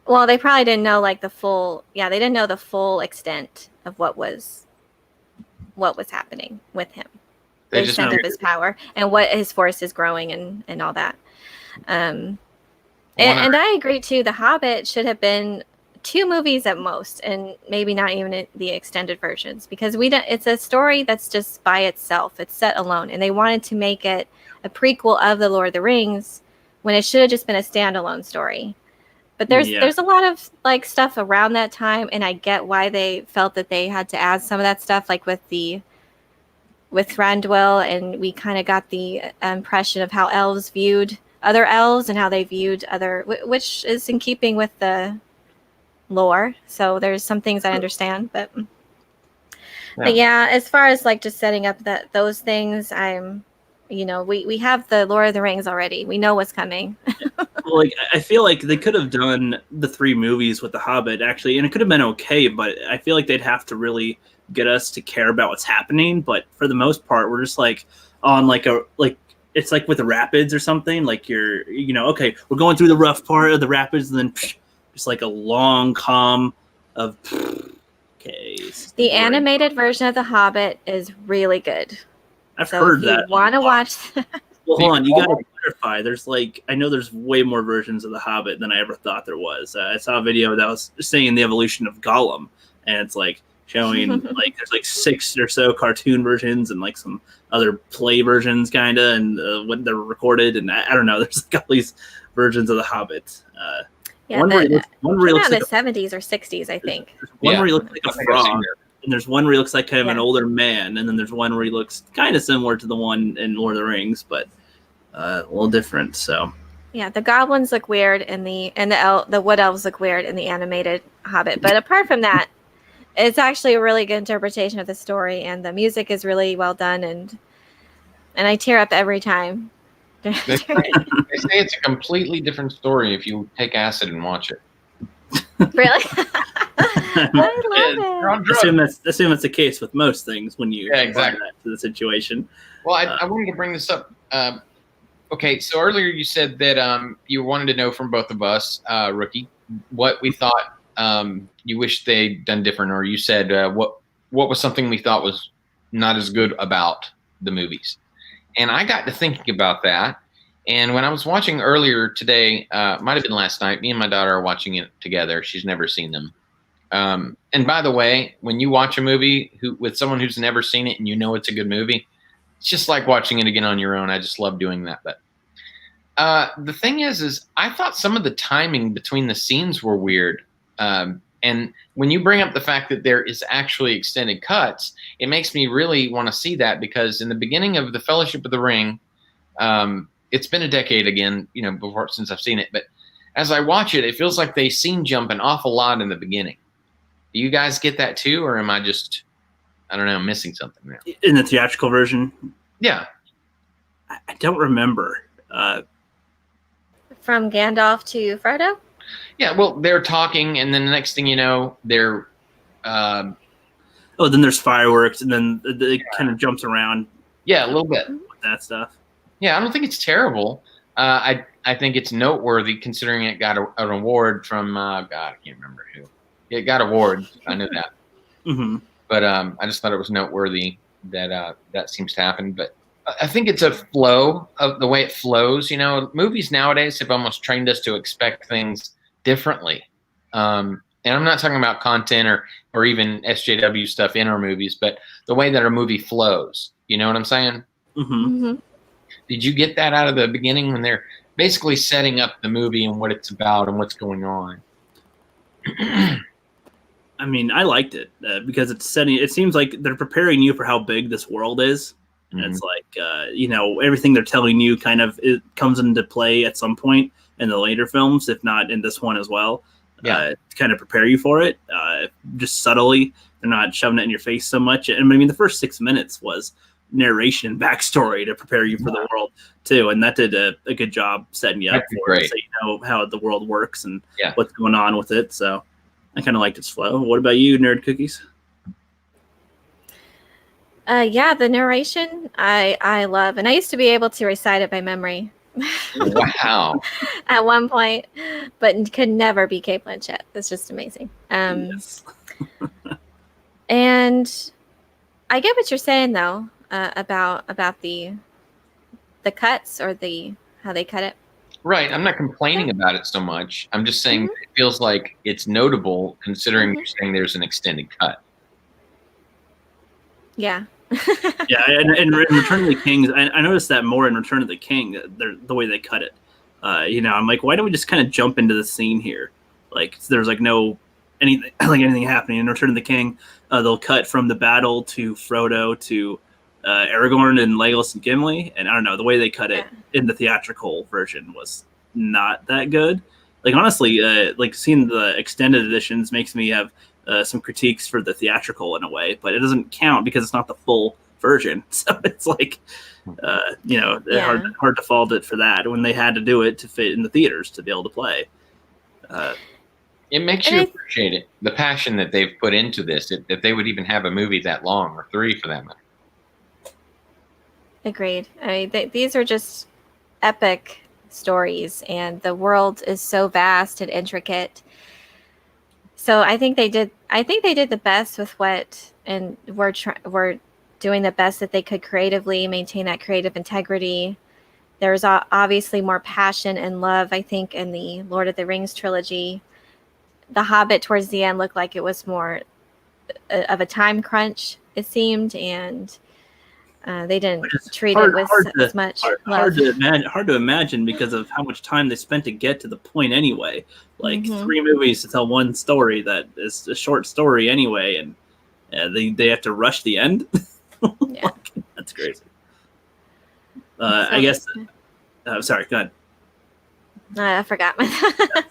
Speaker 3: well, they probably didn't know like the full. Yeah, they didn't know the full extent of what was happening with him, the extent of his power and what his force is growing and all that. And I agree too. The Hobbit should have been 2 movies at most, and maybe not even the extended versions, because it's a story that's just by itself. It's set alone, and they wanted to make it a prequel of the Lord of the Rings when it should have just been a standalone story. But there's a lot of like stuff around that time, and I get why they felt that they had to add some of that stuff, like with Thranduil, and we kind of got the impression of how elves viewed other elves and how they viewed other, which is in keeping with the lore. So there's some things I understand, but yeah, as far as like just setting up those things, we have the Lord of the Rings already. We know what's coming.
Speaker 1: Well, like I feel like they could have done the 3 movies with the Hobbit actually, and it could have been okay, but I feel like they'd have to really get us to care about what's happening. But for the most part, we're just like on it's like with the rapids or something. Like okay, we're going through the rough part of the rapids, and then just like a long calm of okay.
Speaker 3: The animated version of The Hobbit is really good.
Speaker 1: I've heard that.
Speaker 3: You want to watch that?
Speaker 1: Well, hold on. You got to clarify. There's I know there's way more versions of The Hobbit than I ever thought there was. I saw a video that was saying the evolution of Gollum, and it's like showing like there's like 6 or so cartoon versions and like some other play versions kind of, and when they're recorded, and I don't know. There's like all these versions of The Hobbit.
Speaker 3: One where he looks like in the 70s or 60s, I think.
Speaker 1: One where he looks like a frog, and there's one where he looks like kind of an older man, and then there's one where he looks kind of similar to the one in Lord of the Rings, but a little different. So
Speaker 3: yeah, the goblins look weird, and the wood elves look weird in the animated Hobbit. But apart from that, it's actually a really good interpretation of the story, and the music is really well done, and I tear up every time.
Speaker 4: They say it's a completely different story if you take acid and watch it.
Speaker 3: Really? I love it.
Speaker 1: Assume that's the case with most things when you
Speaker 4: exactly
Speaker 1: that to the situation.
Speaker 4: Well, I wanted to bring this up. Okay, so earlier you said that you wanted to know from both of us, Rookie, what we thought you wish they'd done different, or you said what was something we thought was not as good about the movies. And I got to thinking about that. And when I was watching earlier today, might have been last night, me and my daughter are watching it together. She's never seen them. And by the way, when you watch a movie with someone who's never seen it and you know it's a good movie, it's just like watching it again on your own. I just love doing that. But the thing is I thought some of the timing between the scenes were weird. And when you bring up the fact that there is actually extended cuts, it makes me really want to see that, because in the beginning of The Fellowship of the Ring, it's been a decade again, since I've seen it. But as I watch it, it feels like they scene jump an awful lot in the beginning. Do you guys get that too, or am I just, I don't know, missing something there?
Speaker 1: In the theatrical version?
Speaker 4: Yeah.
Speaker 1: I don't remember.
Speaker 3: From Gandalf to Frodo?
Speaker 4: Yeah, well, they're talking, and then the next thing you know, they're...
Speaker 1: then there's fireworks, and then it kind of jumps around.
Speaker 4: Yeah, a little bit.
Speaker 1: With that stuff.
Speaker 4: Yeah, I don't think it's terrible. I think it's noteworthy, considering it got an award from, God, I can't remember who. It got awards, I know that.
Speaker 1: Mm-hmm.
Speaker 4: But I just thought it was noteworthy that that seems to happen. But I think it's a flow of the way it flows. Movies nowadays have almost trained us to expect things differently. And I'm not talking about content or even SJW stuff in our movies, but the way that our movie flows. You know what I'm saying?
Speaker 1: Mm-hmm.
Speaker 4: Did you get that out of the beginning when they're basically setting up the movie and what it's about and what's going on?
Speaker 1: I mean, I liked it because it's setting. It seems like they're preparing you for how big this world is. And it's like, everything they're telling you kind of it comes into play at some point in the later films, if not in this one as well. To kind of prepare you for it, just subtly. They're not shoving it in your face so much. And I mean, the first 6 minutes was narration and backstory to prepare you for the world too, and that did a good job setting you up for it, so you know how the world works and what's going on with it. So I kind of liked its flow. What about you, Nerd Cookies?
Speaker 3: The narration I love, and I used to be able to recite it by memory.
Speaker 4: Wow.
Speaker 3: At one point, but could never be Cate Blanchett. It's just amazing.
Speaker 1: Yes.
Speaker 3: And I get what you're saying though, about the cuts or how they cut it.
Speaker 4: Right. I'm not complaining about it so much. I'm just saying it feels like it's notable considering you're saying there's an extended cut.
Speaker 3: Yeah.
Speaker 1: And Return of the King, I noticed that more in Return of the King, the way they cut it. I'm like, why don't we just kind of jump into the scene here? Like, there's like anything happening in Return of the King. They'll cut from the battle to Frodo to Aragorn and Legolas and Gimli, and I don't know, the way they cut it in the theatrical version was not that good. Like, honestly, like seeing the extended editions makes me have some critiques for the theatrical in a way, but it doesn't count because it's not the full version. So it's like, hard to fault it for that when they had to do it to fit in the theaters to be able to play.
Speaker 4: It makes you appreciate it, the passion that they've put into this, that they would even have a movie that long, or 3 for that matter.
Speaker 3: Agreed. I mean, these are just epic stories, and the world is so vast and intricate. So I think they did the best with what, and we're doing the best that they could creatively maintain that creative integrity. There was obviously more passion and love, I think, in the Lord of the Rings trilogy. The Hobbit towards the end looked like it was more of a time crunch, it seemed, and they didn't treat it with as much love.
Speaker 1: Hard to imagine because of how much time they spent to get to the point anyway. Like 3 movies to tell one story that is a short story anyway, and they have to rush the end.
Speaker 3: Yeah.
Speaker 1: That's crazy. I guess. Sorry, go ahead.
Speaker 3: I forgot.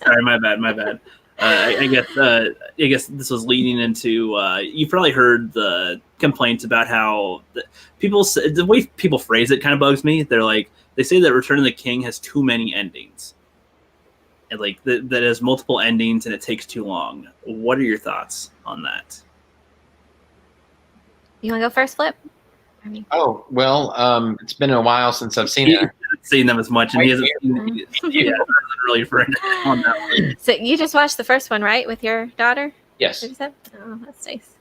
Speaker 1: Sorry, my bad. I guess this was leading into. You've probably heard the complaints about how the way people phrase it kind of bugs me. They say that Return of the King has too many endings, and like that has multiple endings and it takes too long. What are your thoughts on that?
Speaker 3: You want to go first, Flip?
Speaker 4: Oh, well, it's been a while since I've seen it.
Speaker 1: Seen them as much, and he hasn't really friend on that one.
Speaker 3: So you just watched the first one, right, with your daughter?
Speaker 4: Yes.
Speaker 3: Oh, that's nice.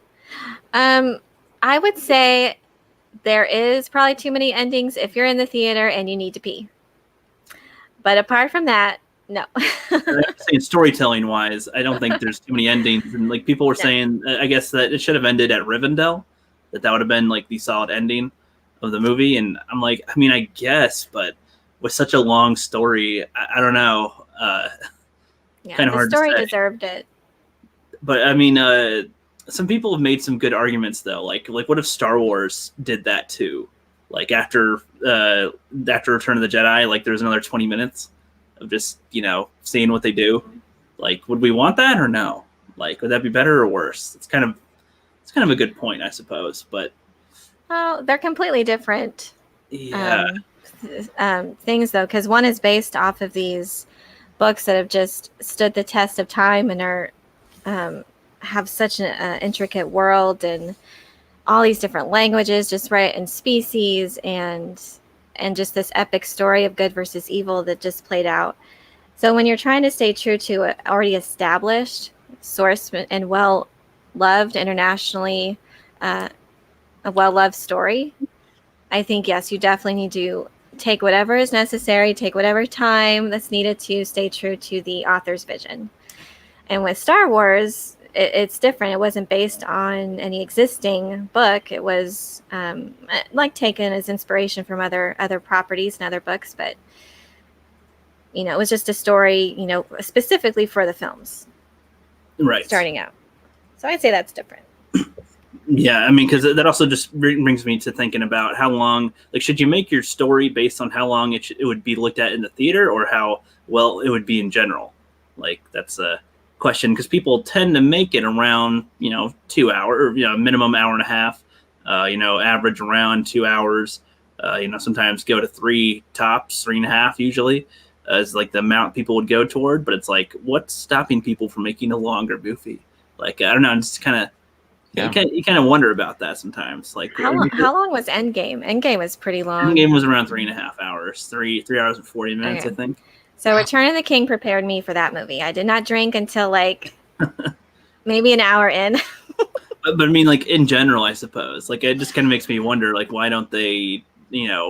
Speaker 3: I would say there is probably too many endings if you're in the theater and you need to pee. But apart from that, no.
Speaker 1: I'm saying storytelling wise, I don't think there's too many endings. And like people were saying, I guess that it should have ended at Rivendell. That would have been like the solid ending of the movie. And I'm like, I mean, I guess, but with such a long story, I don't know. Kind of hard to say. The story
Speaker 3: deserved it.
Speaker 1: But I mean, some people have made some good arguments though. Like what if Star Wars did that too? Like after Return of the Jedi, like there's another 20 minutes of just, seeing what they do. Like, would we want that or no? Like, would that be better or worse? It's kind of a good point, I suppose. But
Speaker 3: they're completely different.
Speaker 1: Yeah.
Speaker 3: Things though, because one is based off of these books that have just stood the test of time and are have such an intricate world and all these different languages, just right, and species and just this epic story of good versus evil that just played out. So when you're trying to stay true to an already established source and well loved internationally, a well loved story, I think yes, you definitely need to take whatever is necessary, take whatever time that's needed to stay true to the author's vision. And with Star Wars, it's different. It wasn't based on any existing book. It was like taken as inspiration from other properties and other books, but it was just a story, specifically for the films.
Speaker 1: Right.
Speaker 3: Starting out. So I'd say that's different.
Speaker 1: Yeah, I mean, because that also just brings me to thinking about how long, like, should you make your story based on how long it would be looked at in the theater, or how well it would be in general? Like, that's a question, because people tend to make it around, 2 hours, or, minimum hour and a half, average around 2 hours, sometimes go to 3 tops, 3.5 usually, is like the amount people would go toward. But it's like, what's stopping people from making a longer movie? Like, I don't know, it's kind of, you kind of wonder about that sometimes. Like,
Speaker 3: how long was Endgame? Endgame was pretty long.
Speaker 1: Endgame was around 3.5 hours, 3 hours and 40 minutes,
Speaker 3: okay.
Speaker 1: I think.
Speaker 3: So Return of the King prepared me for that movie. I did not drink until like maybe an hour in.
Speaker 1: but I mean, like, in general, I suppose, like, it just kind of makes me wonder, like, why don't they,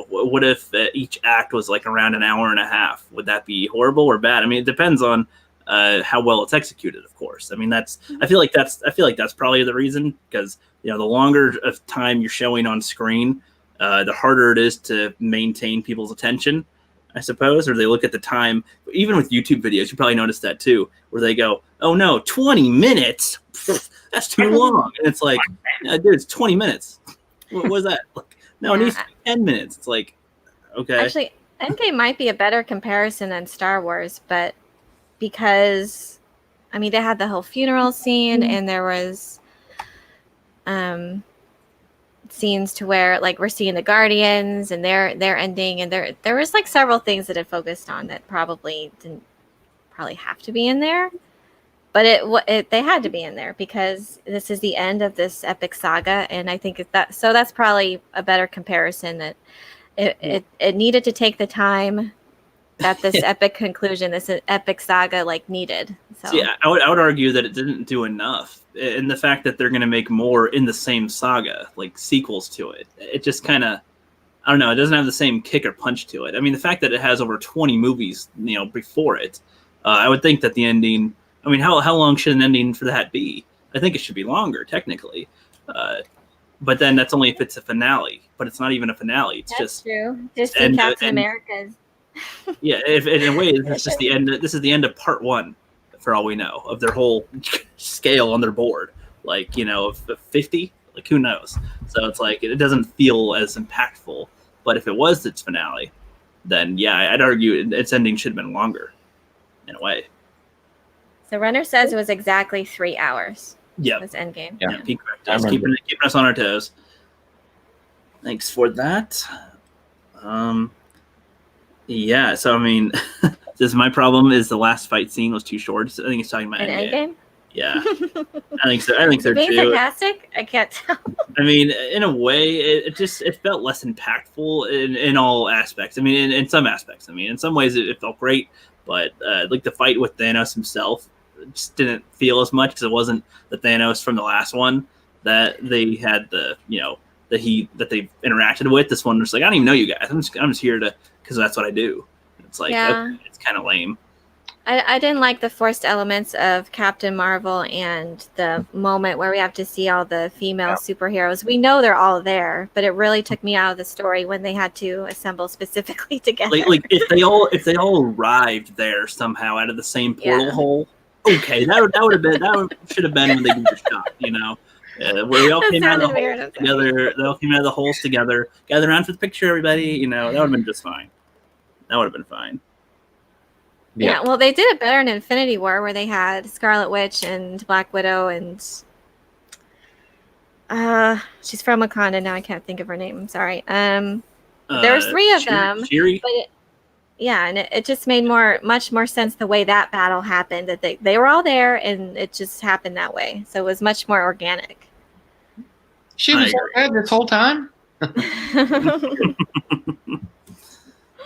Speaker 1: what if each act was like around an hour and a half? Would that be horrible or bad? I mean, it depends on how well it's executed, of course. I mean, I feel like that's probably the reason, because the longer of time you're showing on screen, the harder it is to maintain people's attention, I suppose. Or they look at the time, even with YouTube videos, you probably noticed that too, where they go, "Oh no, 20 minutes, that's too long," and it's like, dude, it's 20 minutes. What was that? Like, no, it needs to be 10 minutes. It's like, okay.
Speaker 3: Actually, Endgame might be a better comparison than Star Wars, but because I mean, they had the whole funeral scene, and there was scenes to where, like, we're seeing the Guardians and their ending, and there was like several things that it focused on that probably didn't have to be in there, but they had to be in there because this is the end of this epic saga. And I think that's probably a better comparison, that it needed to take the time that this epic conclusion, this epic saga, like, needed. So
Speaker 1: yeah, I would argue that it didn't do enough, and the fact that they're going to make more in the same saga, like sequels to it, it just kind of, I don't know, it doesn't have the same kick or punch to it. I mean, the fact that it has over 20 movies, before it, I would think that the ending, I mean, how long should an ending for that be? I think it should be longer, technically. But then that's only if it's a finale. But it's not even a finale. It's
Speaker 3: that's
Speaker 1: just
Speaker 3: true. Just see Captain America's.
Speaker 1: Yeah, if in a way, it's just the end. This is the end of part 1, for all we know, of their whole scale on their board. Like, of 50, like, who knows? So it's like, it doesn't feel as impactful. But if it was its finale, then yeah, I'd argue its ending should have been longer, in a way.
Speaker 3: So Runner says it was exactly 3 hours.
Speaker 1: Yeah,
Speaker 3: it was Endgame.
Speaker 1: Yeah, keeping us on our toes. Thanks for that. Yeah, so I mean, this is my problem, is the last fight scene was too short. So I think he's talking about
Speaker 3: Endgame.
Speaker 1: Yeah, I think so. I think so
Speaker 3: being
Speaker 1: too.
Speaker 3: Sarcastic? I can't tell.
Speaker 1: I mean, in a way, it felt less impactful in all aspects. I mean, in some aspects. I mean, in some ways, it felt great, but like the fight with Thanos himself just didn't feel as much, because it wasn't the Thanos from the last one that they had that they interacted with. This one was like, I don't even know you guys. I'm just here because that's what I do. It's like, okay, it's kind of lame.
Speaker 3: I didn't like the forced elements of Captain Marvel and the moment where we have to see all the female superheroes. We know they're all there, but it really took me out of the story when they had to assemble specifically together.
Speaker 1: Like if they all arrived there somehow out of the same portal hole, okay, that should have been when they did the shot, where we all came out of the holes together. They all came out of the holes together. Gather around for the picture, everybody. That would have been just fine. That would have been fine.
Speaker 3: Yeah, well, they did it better in Infinity War, where they had Scarlet Witch and Black Widow and she's from Wakanda now. I can't think of her name. I'm sorry. There's 3 of them.
Speaker 1: Shuri?
Speaker 3: But and it just made much more sense the way that battle happened. That they were all there, and it just happened that way. So it was much more organic.
Speaker 4: She was dead this whole time.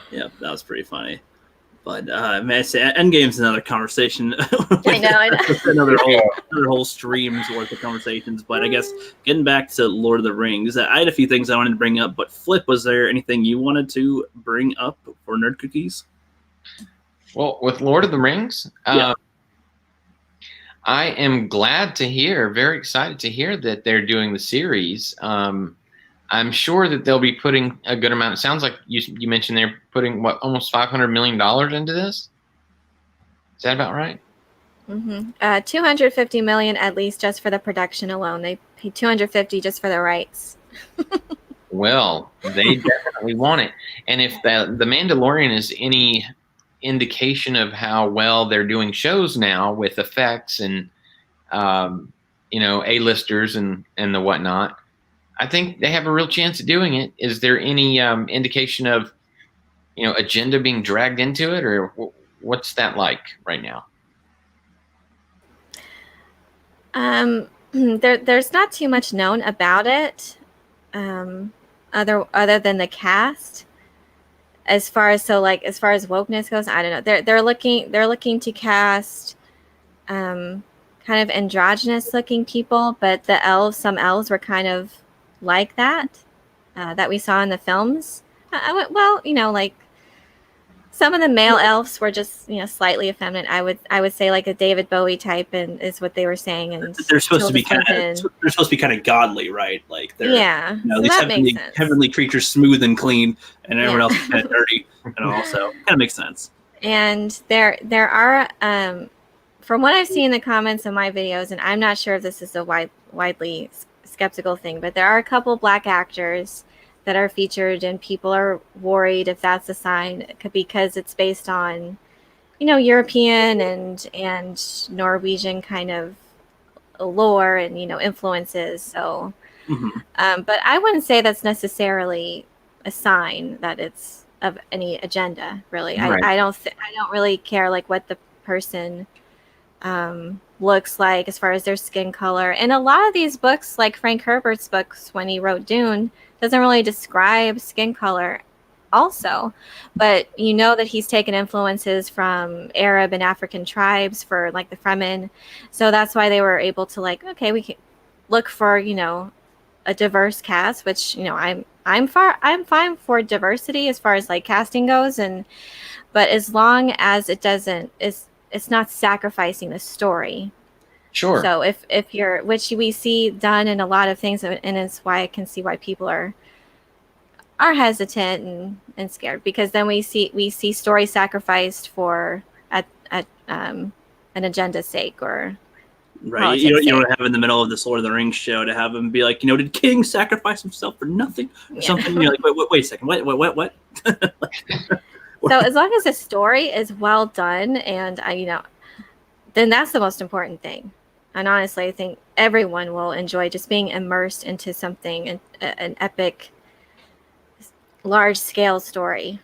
Speaker 1: Yeah, that was pretty funny. But man, Endgame's another conversation.
Speaker 3: I know.
Speaker 1: another whole stream's worth of conversations. But I guess getting back to Lord of the Rings, I had a few things I wanted to bring up. But Flip, was there anything you wanted to bring up for Nerd Cookies?
Speaker 4: Well, with Lord of the Rings, I am glad to hear, very excited to hear that they're doing the series. I'm sure that they'll be putting a good amount. It sounds like you mentioned they're putting almost $500 million into this. Is that about right?
Speaker 3: 250 million at least just for the production alone. They paid 250 just for the rights.
Speaker 4: Well, they definitely want it. And if the Mandalorian is any indication of how well they're doing shows now with effects and A-listers and the whatnot, I think they have a real chance of doing it. Is there any indication of agenda being dragged into it, or what's that like right now?
Speaker 3: There's not too much known about it, other than the cast. As far as wokeness goes, I don't know. They're looking to cast kind of androgynous looking people, but some elves were kind of like that we saw in the films. Like some of the male elves were just slightly effeminate. I would say like a David Bowie type, and is what they were saying. And
Speaker 1: they're supposed to be kind of godly, right? Like they're
Speaker 3: so
Speaker 1: these heavenly creatures, smooth and clean, and everyone else is kind of dirty, and also kind of makes sense.
Speaker 3: And there are from what I've seen in the comments of my videos, and I'm not sure if this is a widely skeptical thing, but there are a couple Black actors that are featured, and people are worried if that's a sign, because it's based on European and Norwegian kind of lore and influences. So but I wouldn't say that's necessarily a sign that it's of any agenda, really.
Speaker 4: Right.
Speaker 3: I don't really care like what the person looks like as far as their skin color. And a lot of these books, like Frank Herbert's books when he wrote Dune, doesn't really describe skin color also, but that he's taken influences from Arab and African tribes for like the Fremen. So that's why they were able to we can look for a diverse cast, which I'm fine for diversity as far as like casting goes, but as long as it's not sacrificing the story.
Speaker 4: Sure.
Speaker 3: So if you're, which we see done in a lot of things, and it's why I can see why people are hesitant and scared, because then we see story sacrificed for at an agenda's sake or
Speaker 1: right. You don't have in the middle of this Lord of the Rings show to have him be like, did King sacrifice himself for nothing or something? You're like, wait a second, what?
Speaker 3: So as long as the story is well done, and then that's the most important thing. And honestly, I think everyone will enjoy just being immersed into something, an epic, large-scale story,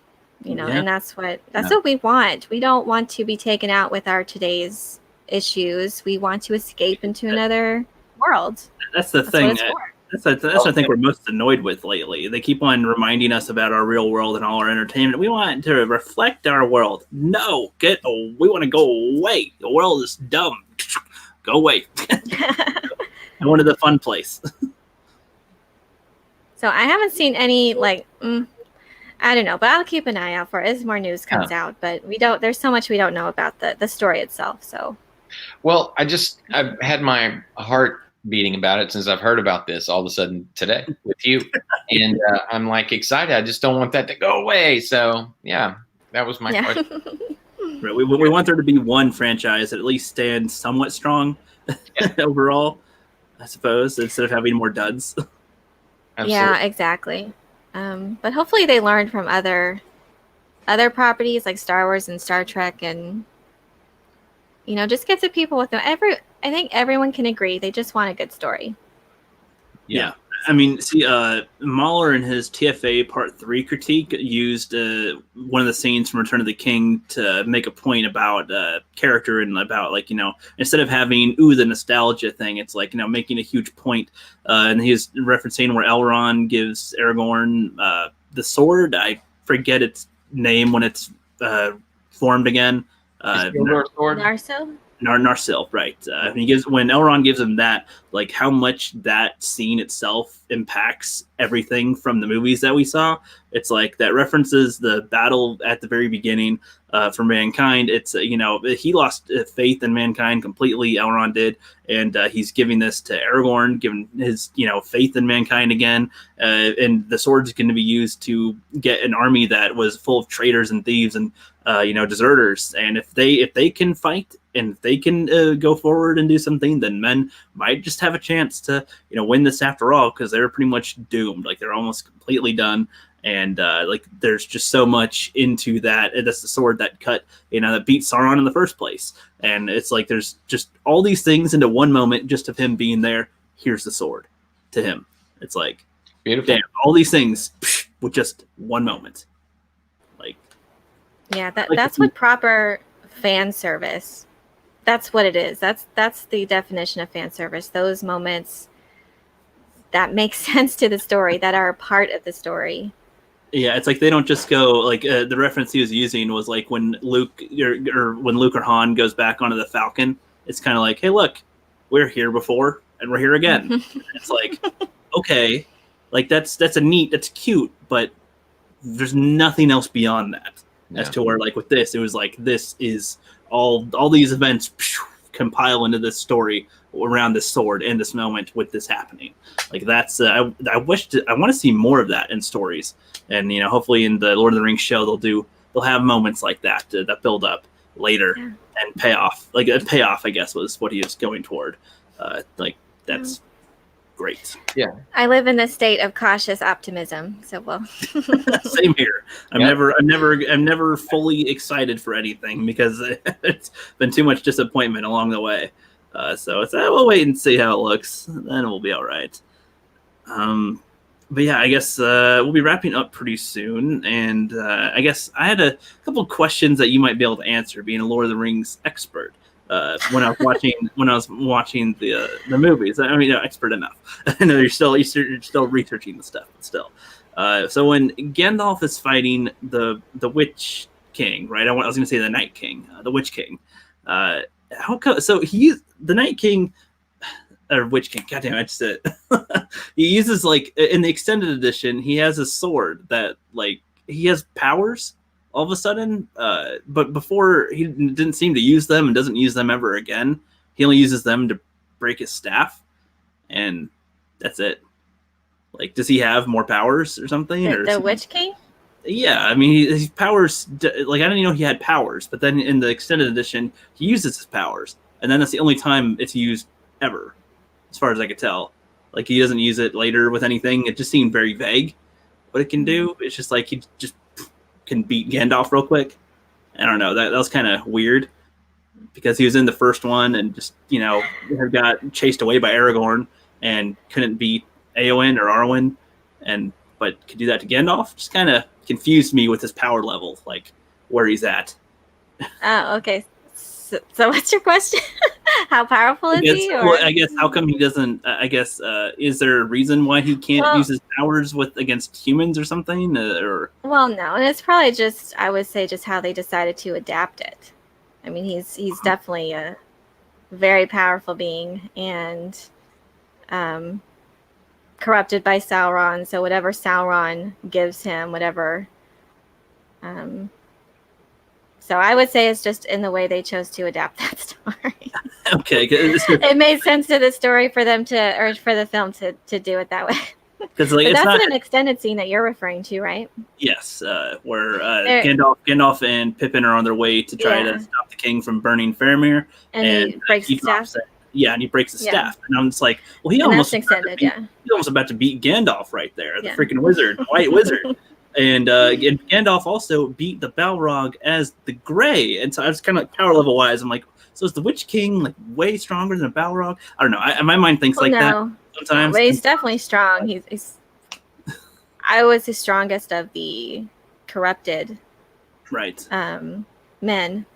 Speaker 3: and that's what we want. We don't want to be taken out with our today's issues. We want to escape into another world.
Speaker 1: That's the thing. That's what I think we're most annoyed with lately. They keep on reminding us about our real world and all our entertainment. We want to reflect our world. No, we want to go away. The world is dumb. Go away. I wanted the fun place.
Speaker 3: So I haven't seen any I don't know, but I'll keep an eye out for it as more news comes out. But there's so much we don't know about the story itself. So,
Speaker 4: well, I've had my heart beating about it since I've heard about this all of a sudden today with you, and I'm excited. I just don't want that to go away. So yeah, that was my question.
Speaker 1: Right. We want there to be one franchise that at least stands somewhat strong overall, I suppose, instead of having more duds.
Speaker 4: Absolutely.
Speaker 3: Yeah, exactly. But hopefully they learned from other properties like Star Wars and Star Trek, and just get the people with them. I think everyone can agree they just want a good story.
Speaker 1: Yeah. I mean, see, Mahler in his TFA Part 3 critique used one of the scenes from Return of the King to make a point about character and about, instead of having, the nostalgia thing, it's making a huge point. And he's referencing where Elrond gives Aragorn the sword. I forget its name when it's formed again.
Speaker 4: Sword?
Speaker 3: Narsil?
Speaker 1: Narsil, right? When Elrond gives him that, like how much that scene itself impacts everything from the movies that we saw. It's like that references the battle at the very beginning for mankind. It's he lost faith in mankind completely. Elrond did, and he's giving this to Aragorn, giving his faith in mankind again. And the sword is going to be used to get an army that was full of traitors and thieves and deserters. And if they can fight and if they can go forward and do something, then men might just have a chance to win this after all, because they're pretty much doomed. Like they're almost completely done. And there's just so much into that. And that's the sword that cut, that beat Sauron in the first place. And it's like there's just all these things into one moment, just of him being there. Here's the sword to him. It's like,
Speaker 4: Beautiful.
Speaker 1: damn, all these things with just one moment.
Speaker 3: Yeah, that's what proper fan service. That's what it is. That's the definition of fan service. Those moments that make sense to the story, that are a part of the story.
Speaker 1: Yeah, it's like they don't just go like the reference he was using was like when Luke or Han goes back onto the Falcon. It's kind of like, hey, look, we're here before and we're here again. It's like, okay, like that's cute, but there's nothing else beyond that.
Speaker 4: Yeah.
Speaker 1: As to where, like with this, it was like this is all these events compile into this story around this sword and this moment with this happening. Like that's I want to see more of that in stories, and hopefully in the Lord of the Rings show they'll have moments like that that build up later and pay off. Like a payoff, I guess, was what he was going toward. That's great.
Speaker 4: Yeah,
Speaker 3: I live in a state of cautious optimism. So
Speaker 1: Same here. I'm never fully excited for anything because it's been too much disappointment along the way. So we'll wait and see how it looks. Then we'll be all right. But yeah, I guess we'll be wrapping up pretty soon. And I guess I had a couple of questions that you might be able to answer, being a Lord of the Rings expert. When I was watching the movies, I mean, expert enough. I know you're still researching the stuff, but still. So when Gandalf is fighting the Witch King, right? I was going to say the Night King, the Witch King. How come? So the Night King, or Witch King. Goddamn, I just said it. He uses like in the extended edition, he has a sword that like he has powers. All of a sudden, but before he didn't seem to use them and doesn't use them ever again. He only uses them to break his staff, and that's it. Like, does he have more powers or something?
Speaker 3: The Witch King?
Speaker 1: Yeah, I mean, his powers. Like, I didn't know he had powers, but then in the extended edition, he uses his powers, and then that's the only time it's used ever, as far as I could tell. Like, he doesn't use it later with anything. It just seemed very vague what it can do. It's just like he just can beat Gandalf real quick. I don't know. That was kind of weird because he was in the first one and just, got chased away by Aragorn and couldn't beat Eowyn or Arwen, but could do that to Gandalf. Just kind of confused me with his power level, like where he's at.
Speaker 3: Oh, okay. So what's your question? How powerful is he? Or?
Speaker 1: Well, I guess how come he doesn't? Is there a reason why he can't use his powers against humans or something?
Speaker 3: Well, no, and it's probably I would say just how they decided to adapt it. I mean, he's definitely a very powerful being and corrupted by Sauron. So whatever Sauron gives him, whatever. So I would say it's just in the way they chose to adapt that story.
Speaker 1: Okay.
Speaker 3: It made sense to the story for them for the film to do it that way.
Speaker 1: Because
Speaker 3: that's an extended scene that you're referring to, right?
Speaker 1: Yes, where Gandalf and Pippin are on their way to try to stop the king from burning Faramir,
Speaker 3: and he breaks the staff.
Speaker 1: And he breaks the staff, and I'm just like, well, he almost
Speaker 3: he's
Speaker 1: almost about to beat Gandalf right there, the freaking wizard, White Wizard. And Gandalf also beat the Balrog as the Grey, and so I was kind of like power level wise, I'm like, so is the Witch King like way stronger than a Balrog? I don't know. My mind thinks that sometimes.
Speaker 3: But he's definitely strong. He's I was the strongest of the corrupted,
Speaker 1: right?
Speaker 3: Men,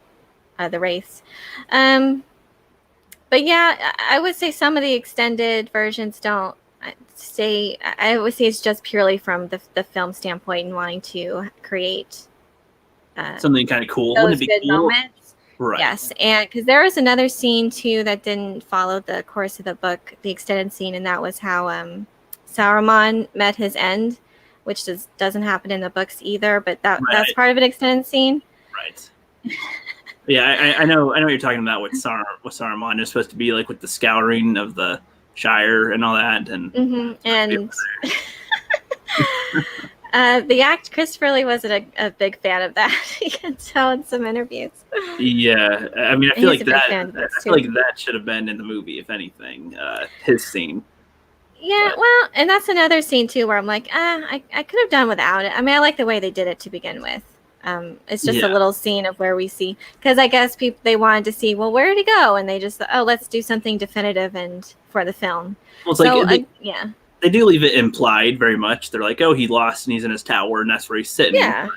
Speaker 3: the race. But yeah, I would say some of the extended versions don't. I would say it's just purely from the film standpoint and wanting to create
Speaker 1: something kind of cool.
Speaker 3: Those
Speaker 1: Wouldn't it be
Speaker 3: good
Speaker 1: cool?
Speaker 3: moments.
Speaker 1: Right.
Speaker 3: Yes, and because there was another scene too that didn't follow the course of the book, the extended scene, and that was how Saruman met his end, which doesn't happen in the books either. But that's part of an extended scene.
Speaker 1: Right. Yeah, I know what you're talking about with Saruman. It's supposed to be like with the scouring of the Shire and all that, and
Speaker 3: the Christopher Lee wasn't a big fan of that. You can tell in some interviews.
Speaker 1: Yeah, I mean, I feel like
Speaker 3: that
Speaker 1: should have been in the movie, if anything. His scene.
Speaker 3: Yeah, well, and that's another scene too where I'm like, I could have done without it. I mean, I like the way they did it to begin with. It's just a little scene of where we see, because I guess they wanted to see, well, where did he go? And they just thought, oh, let's do something definitive and for the film.
Speaker 1: Well, it's they do leave it implied very much. They're like, oh, he lost and he's in his tower and that's where he's sitting.
Speaker 3: Yeah.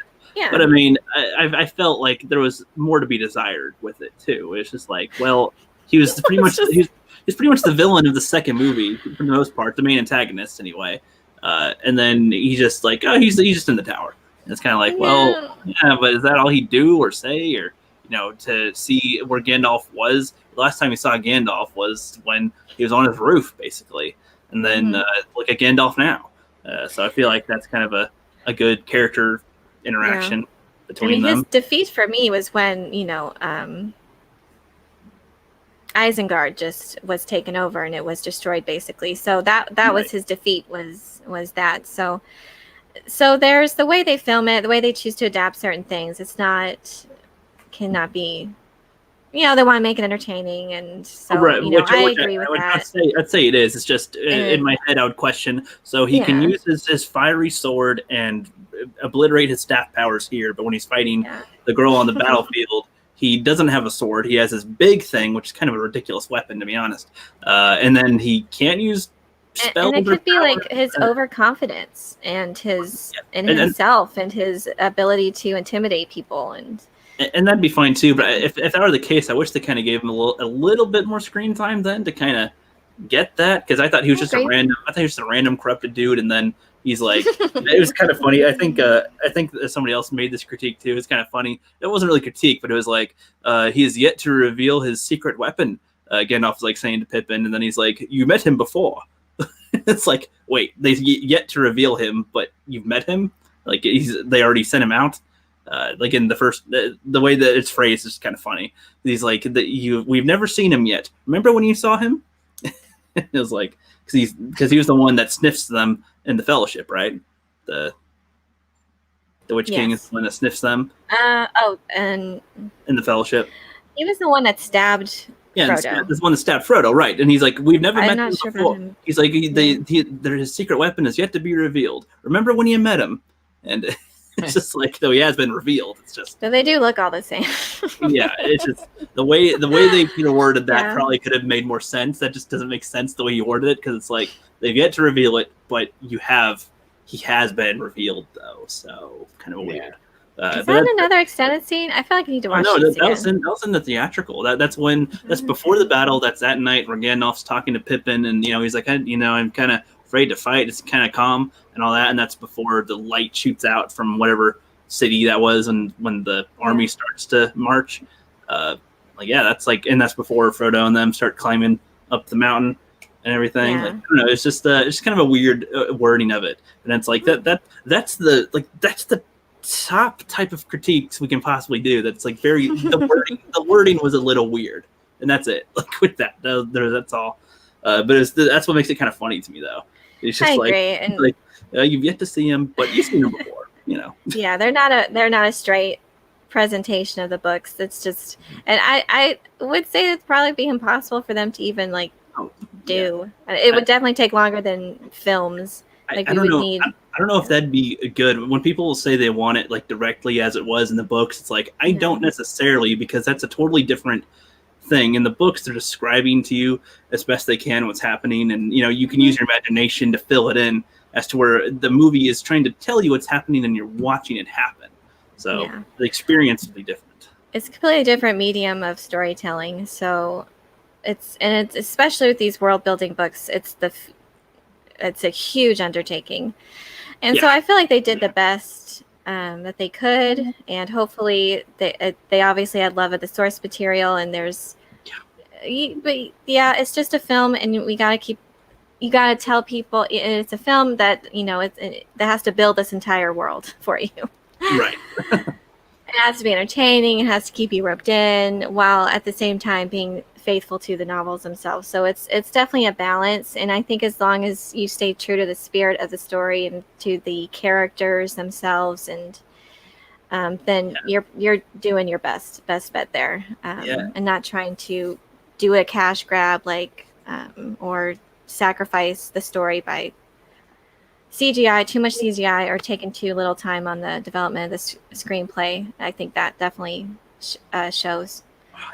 Speaker 1: But I mean, I felt like there was more to be desired with it too. It's just like, well, he was pretty much he's pretty much the villain of the second movie for the most part, the main antagonist anyway. And then he's just like, oh, he's just in the tower. And it's kind of like, well, yeah, but is that all he'd do or say, or to see where Gandalf was? The last time we saw Gandalf was when he was on his roof, basically, and then look at Gandalf now. So I feel like that's kind of a good character interaction between them.
Speaker 3: His defeat for me was when Isengard just was taken over and it was destroyed, basically. So that was his defeat. Was that so there's the way they film it, the way they choose to adapt certain things. Cannot be, they want to make it entertaining, and so I agree with that.
Speaker 1: I'd say it is. It's just in my head, I would question. So he can use his fiery sword and obliterate his staff powers here, but when he's fighting the girl on the battlefield, he doesn't have a sword. He has this big thing, which is kind of a ridiculous weapon, to be honest. And then he can't use spells.
Speaker 3: And it could be like his overconfidence and his himself and his ability to intimidate people, and
Speaker 1: that'd be fine too. But if that were the case, I wish they kind of gave him a little bit more screen time then to kind of get that, because I thought he was just a random corrupted dude, and then he's like, it was kind of funny. I think somebody else made this critique too. It's kind of funny. It wasn't really critique, but it was like, he has yet to reveal his secret weapon. Gandalf was like saying to Pippin, and then he's like, you met him before. It's like, wait, they've yet to reveal him, but you've met him? Like they already sent him out? Like in the first, the way that it's phrased is kind of funny. He's like, we've never seen him yet. Remember when you saw him? It was like, because he was the one that sniffs them in the Fellowship, right? The Witch King is the one that sniffs them.
Speaker 3: And
Speaker 1: in the Fellowship,
Speaker 3: he was the one that stabbed Frodo.
Speaker 1: This one that stabbed Frodo, right? And he's like, we've never met him before.
Speaker 3: Him.
Speaker 1: He's like, his secret weapon is yet to be revealed. Remember when you met him? And it's just like, though he has been revealed, it's just.
Speaker 3: So they do look all the same.
Speaker 1: Yeah, it's just the way they worded that probably could have made more sense. That just doesn't make sense the way you worded it, because it's like they've yet to reveal it, but he has been revealed though, so kind of weird.
Speaker 3: Is that another extended scene? I feel like I need to watch this
Speaker 1: that was in the theatrical. That's before the battle. That's that night where Gandalf's talking to Pippin, and he's like, I'm kind of afraid to fight. It's kind of calm and all that, and that's before the light shoots out from whatever city that was, and when the army starts to march. That's before Frodo and them start climbing up the mountain and everything. Like, I don't know. It's just kind of a weird wording of it, and it's like that's the top type of critiques we can possibly do. That's like the wording was a little weird, and that's it. Like with that, that's all. But that's what makes it kind of funny to me, though. It's just you've yet to see him, but you've seen him before.
Speaker 3: Yeah, they're not a straight presentation of the books. It's just, and I would say it'd probably be impossible for them to even do. It would definitely take longer than films.
Speaker 1: I don't know if that'd be good. When people say they want it like directly as it was in the books, it's like, I don't necessarily, because that's a totally different thing. In the books, they're describing to you as best they can what's happening, and you can use your imagination to fill it in, as to where the movie is trying to tell you what's happening and you're watching it happen. So the experience will be different.
Speaker 3: It's a completely different medium of storytelling. So it's especially with these world building books, it's a huge undertaking. And so I feel like they did the best that they could, and hopefully they obviously had love of the source material, and but yeah, it's just a film, and you gotta tell people it's a film that that has to build this entire world for you.
Speaker 1: Right.
Speaker 3: It has to be entertaining. It has to keep you roped in, while at the same time being faithful to the novels themselves. So it's definitely a balance, and I think as long as you stay true to the spirit of the story and to the characters themselves, and then you're doing your best bet there, and not trying to do a cash grab or sacrifice the story by CGI, too much CGI, or taking too little time on the development of the screenplay. I think that definitely shows.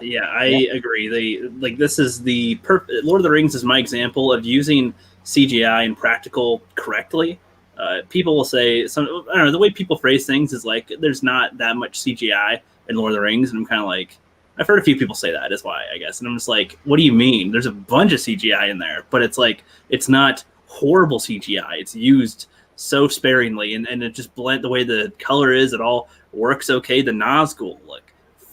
Speaker 1: Yeah, I agree. This is the perfect. Lord of the Rings is my example of using CGI and practical correctly. People will say I don't know, the way people phrase things is like there's not that much CGI in Lord of the Rings, and I'm kind of like, I've heard a few people say that is why, I guess, and I'm just like, what do you mean? There's a bunch of CGI in there, but it's like it's not horrible CGI. It's used so sparingly, and it just blend the way the color is. It all works okay. The Nazgul look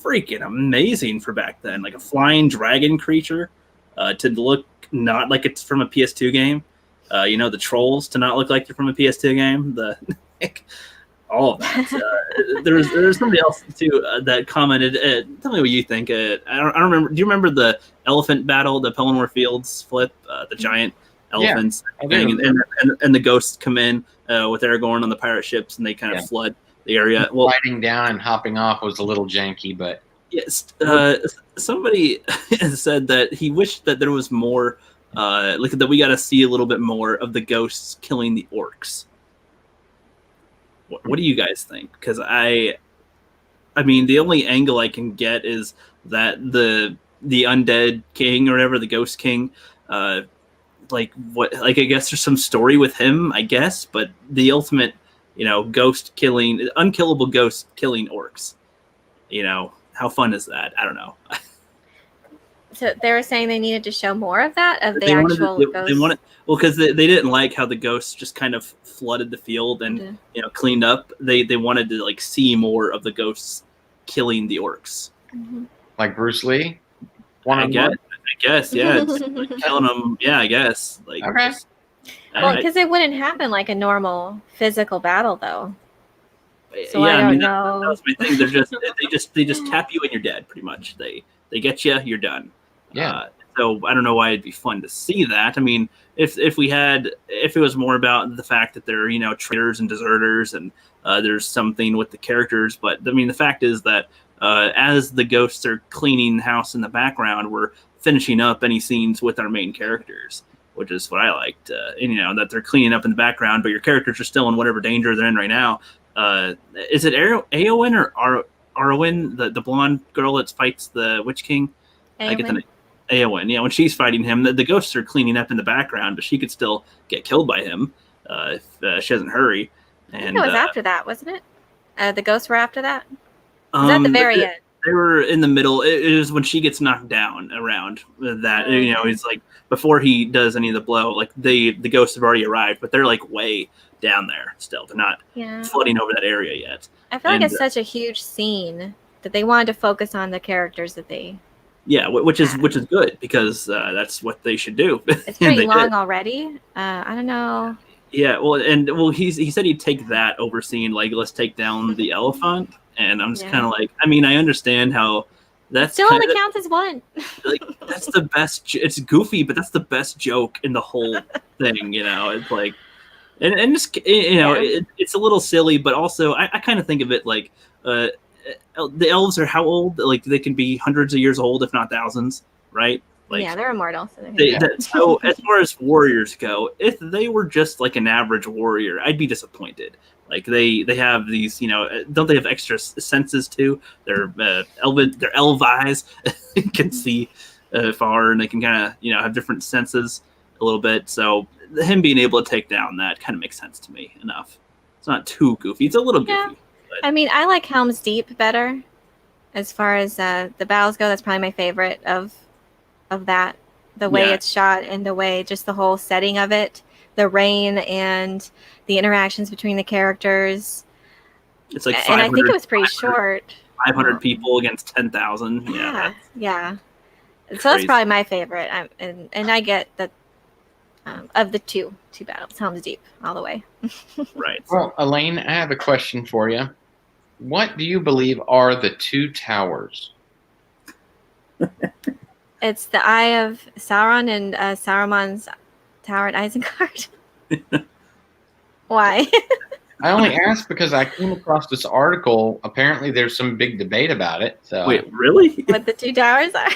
Speaker 1: freaking amazing for back then, like a flying dragon creature to look not like it's from a PS2 game. The trolls to not look like they're from a PS2 game. All of that. There's somebody else too that commented. Tell me what you think. I don't remember. Do you remember the elephant battle, the Pelennor Fields flip, the giant elephants, and the ghosts come in with Aragorn on the pirate ships, and they kind of flood the area. Well,
Speaker 4: sliding down and hopping off was a little janky, but
Speaker 1: yes. Somebody said that he wished that there was more, that we got to see a little bit more of the ghosts killing the orcs. What do you guys think? Because I mean, the only angle I can get is that the undead king or whatever, the ghost king, I guess there's some story with him, I guess, but the ultimate, ghost killing, unkillable ghost killing orcs. How fun is that? I don't know.
Speaker 3: So they were saying they needed to show more of that, of the actual ghosts.
Speaker 1: Because they didn't like how the ghosts just kind of flooded the field and cleaned up. They wanted to see more of the ghosts killing the orcs.
Speaker 3: Mm-hmm.
Speaker 4: Like Bruce Lee.
Speaker 1: I guess, yeah, it's like killing them. Yeah, I guess.
Speaker 4: Okay.
Speaker 3: Because it wouldn't happen like a normal physical battle, though. So I don't know.
Speaker 1: That was my thing. They just tap you and you're dead, pretty much. They get you, you're done.
Speaker 4: Yeah.
Speaker 1: So I don't know why it'd be fun to see that. I mean, if it was more about the fact that they're traitors and deserters, and there's something with the characters, but I mean the fact is that as the ghosts are cleaning the house in the background, we're finishing up any scenes with our main characters, which is what I liked. That they're cleaning up in the background, but your characters are still in whatever danger they're in right now. Is it Eowyn or Arwen, the blonde girl that fights the Witch King?
Speaker 3: Eowyn.
Speaker 1: I get the name. Eowyn. Yeah, when she's fighting him, the ghosts are cleaning up in the background, but she could still get killed by him if she doesn't hurry. And
Speaker 3: I think it was after that, wasn't it? The ghosts were after that? Was at the very end?
Speaker 1: They were in the middle. It was when she gets knocked down around that. He's like, before he does any of the blow, the ghosts have already arrived, but they're way down there still. They're not flooding over that area yet.
Speaker 3: I feel like it's such a huge scene that they wanted to focus on the characters that they.
Speaker 1: Yeah, which is good, because that's what they should do.
Speaker 3: It's pretty long already. I don't know.
Speaker 1: Yeah, well, he said he'd take that over seeing Legolas take down the elephant, and I'm just kind of like, I mean, I understand how that's
Speaker 3: still only counts as one.
Speaker 1: That's the best. It's goofy, but that's the best joke in the whole thing. It's like, and just it's a little silly, but also I kind of think of it like the elves are how old? They can be hundreds of years old, if not thousands, right?
Speaker 3: They're immortal.
Speaker 1: So as far as warriors go, if they were just an average warrior, I'd be disappointed. They have these, don't they have extra senses too? They're elf eyes can see far, and they can kind of have different senses a little bit. So him being able to take down that kind of makes sense to me enough. It's not too goofy. It's a little goofy. But.
Speaker 3: I mean, I like Helm's Deep better as far as the battles go. That's probably my favorite of that. The way it's shot, and the way just the whole setting of it, the rain and the interactions between the characters.
Speaker 1: It's like
Speaker 3: And I think
Speaker 1: 500
Speaker 3: it was pretty short.
Speaker 1: 500 people against 10,000. Yeah,
Speaker 3: Yeah. So that's
Speaker 1: crazy.
Speaker 3: probably my favorite. And I get that of the two battles, Helm's Deep all the way.
Speaker 1: right.
Speaker 4: Well, Elaine, I have a question for you. What do you believe are the two towers?
Speaker 3: It's the Eye of Sauron and Saruman's Tower at Isengard. Why?
Speaker 4: I only asked because I came across this article. Apparently, there's some big debate about it. So,
Speaker 1: Wait, really?
Speaker 3: What the two towers are?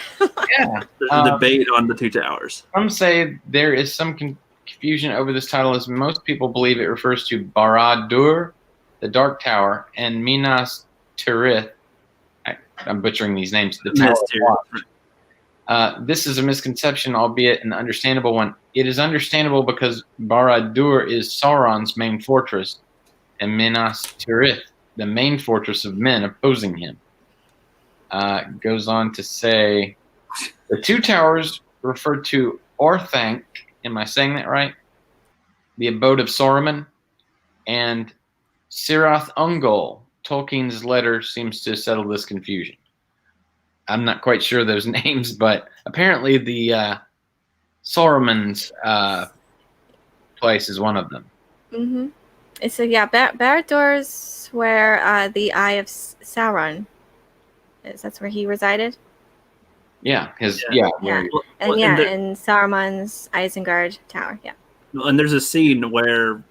Speaker 4: yeah.
Speaker 1: There's a debate on the two towers.
Speaker 4: Some say there is some confusion over this title, as most people believe it refers to Barad-dûr, the Dark Tower, and Minas Tirith. I'm butchering these names. The Tower
Speaker 1: Minas
Speaker 4: of
Speaker 1: Tirith.
Speaker 4: Watch. This is a misconception, albeit an understandable one. It is understandable because Barad-dûr is Sauron's main fortress, and Minas Tirith, the main fortress of men opposing him. Goes on to say, the two towers refer to Orthanc, am I saying that right? The abode of Saruman, and Sirath Ungol. Tolkien's letter seems to settle this confusion. I'm not quite sure those names, but apparently the Saruman's place is one of them.
Speaker 3: Mm-hmm. So yeah, Barad-dûr's where the Eye of Sauron is. That's where he resided.
Speaker 4: Yeah,
Speaker 3: Yeah.
Speaker 1: Well,
Speaker 3: And Saruman's Isengard Tower. Yeah.
Speaker 1: And there's a scene where,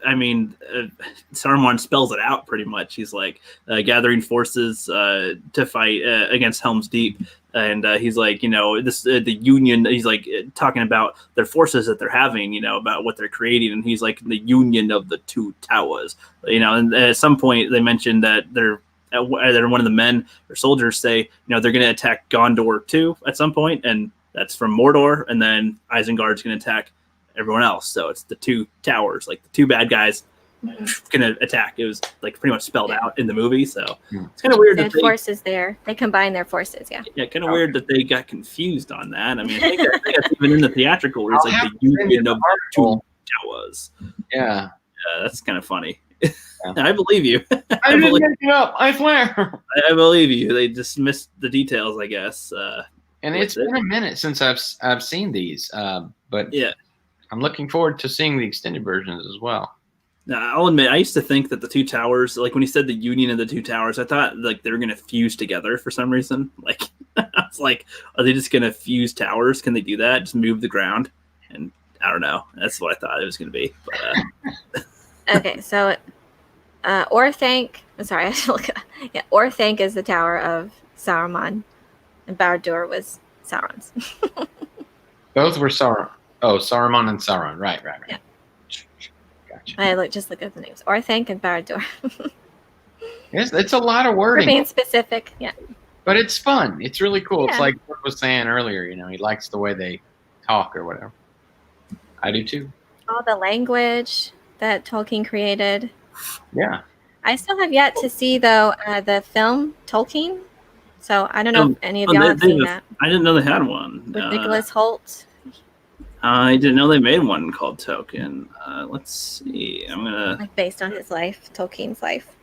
Speaker 1: Saruman spells it out pretty much. He's like gathering forces to fight against Helm's Deep. And he's like, the Union, he's like talking about their forces that they're having, about what they're creating. And he's like the union of the two towers, and at some point they mentioned that they're either one of the men or soldiers say, they're going to attack Gondor too at some point. And that's from Mordor. And then Isengard's going to attack everyone else. So it's the two towers, like the two bad guys gonna attack. It was like pretty much spelled out in the movie. So it's kind of weird that
Speaker 3: forces there. They combine their forces. Yeah.
Speaker 1: Yeah, kind of weird that they got confused on that. I mean, I think that's even in the theatrical where it's like the union of the two towers.
Speaker 4: Yeah.
Speaker 1: That's kind of funny. I believe you.
Speaker 4: I didn't make it up. I swear.
Speaker 1: I believe you. They just missed the details, I guess.
Speaker 4: And it's been a minute since I've seen these, but
Speaker 1: yeah,
Speaker 4: I'm looking forward to seeing the extended versions as well.
Speaker 1: Now, I'll admit, I used to think that the two towers, like when he said the union of the two towers, I thought like they were going to fuse together for some reason. Like, I was like, are they just going to fuse towers? Can they do that? Just move the ground? And I don't know. That's what I thought it was going to be. But,
Speaker 3: okay, so Orthanc. I'm sorry, I should look. Yeah, Orthanc is the tower of Saruman, and Barad-dûr was Sauron's.
Speaker 4: Both were Sauron. Oh, Saruman and Sauron. Right.
Speaker 3: Yeah.
Speaker 4: Gotcha.
Speaker 3: I look at the names. Orthanc and Barad-dûr.
Speaker 4: Yes, it's a lot of wording.
Speaker 3: We're being specific, yeah.
Speaker 4: But it's fun. It's really cool.
Speaker 3: Yeah.
Speaker 4: It's like Mark was saying earlier, he likes the way they talk or whatever. I do too.
Speaker 3: All the language that Tolkien created.
Speaker 4: Yeah.
Speaker 3: I still have yet to see, though, the film Tolkien. So I don't know if any of y'all have seen that.
Speaker 1: I didn't know they had one.
Speaker 3: With Nicholas Hoult.
Speaker 1: I didn't know they made one called Tolkien. Let's see. I'm
Speaker 3: Like based on his life, Tolkien's life.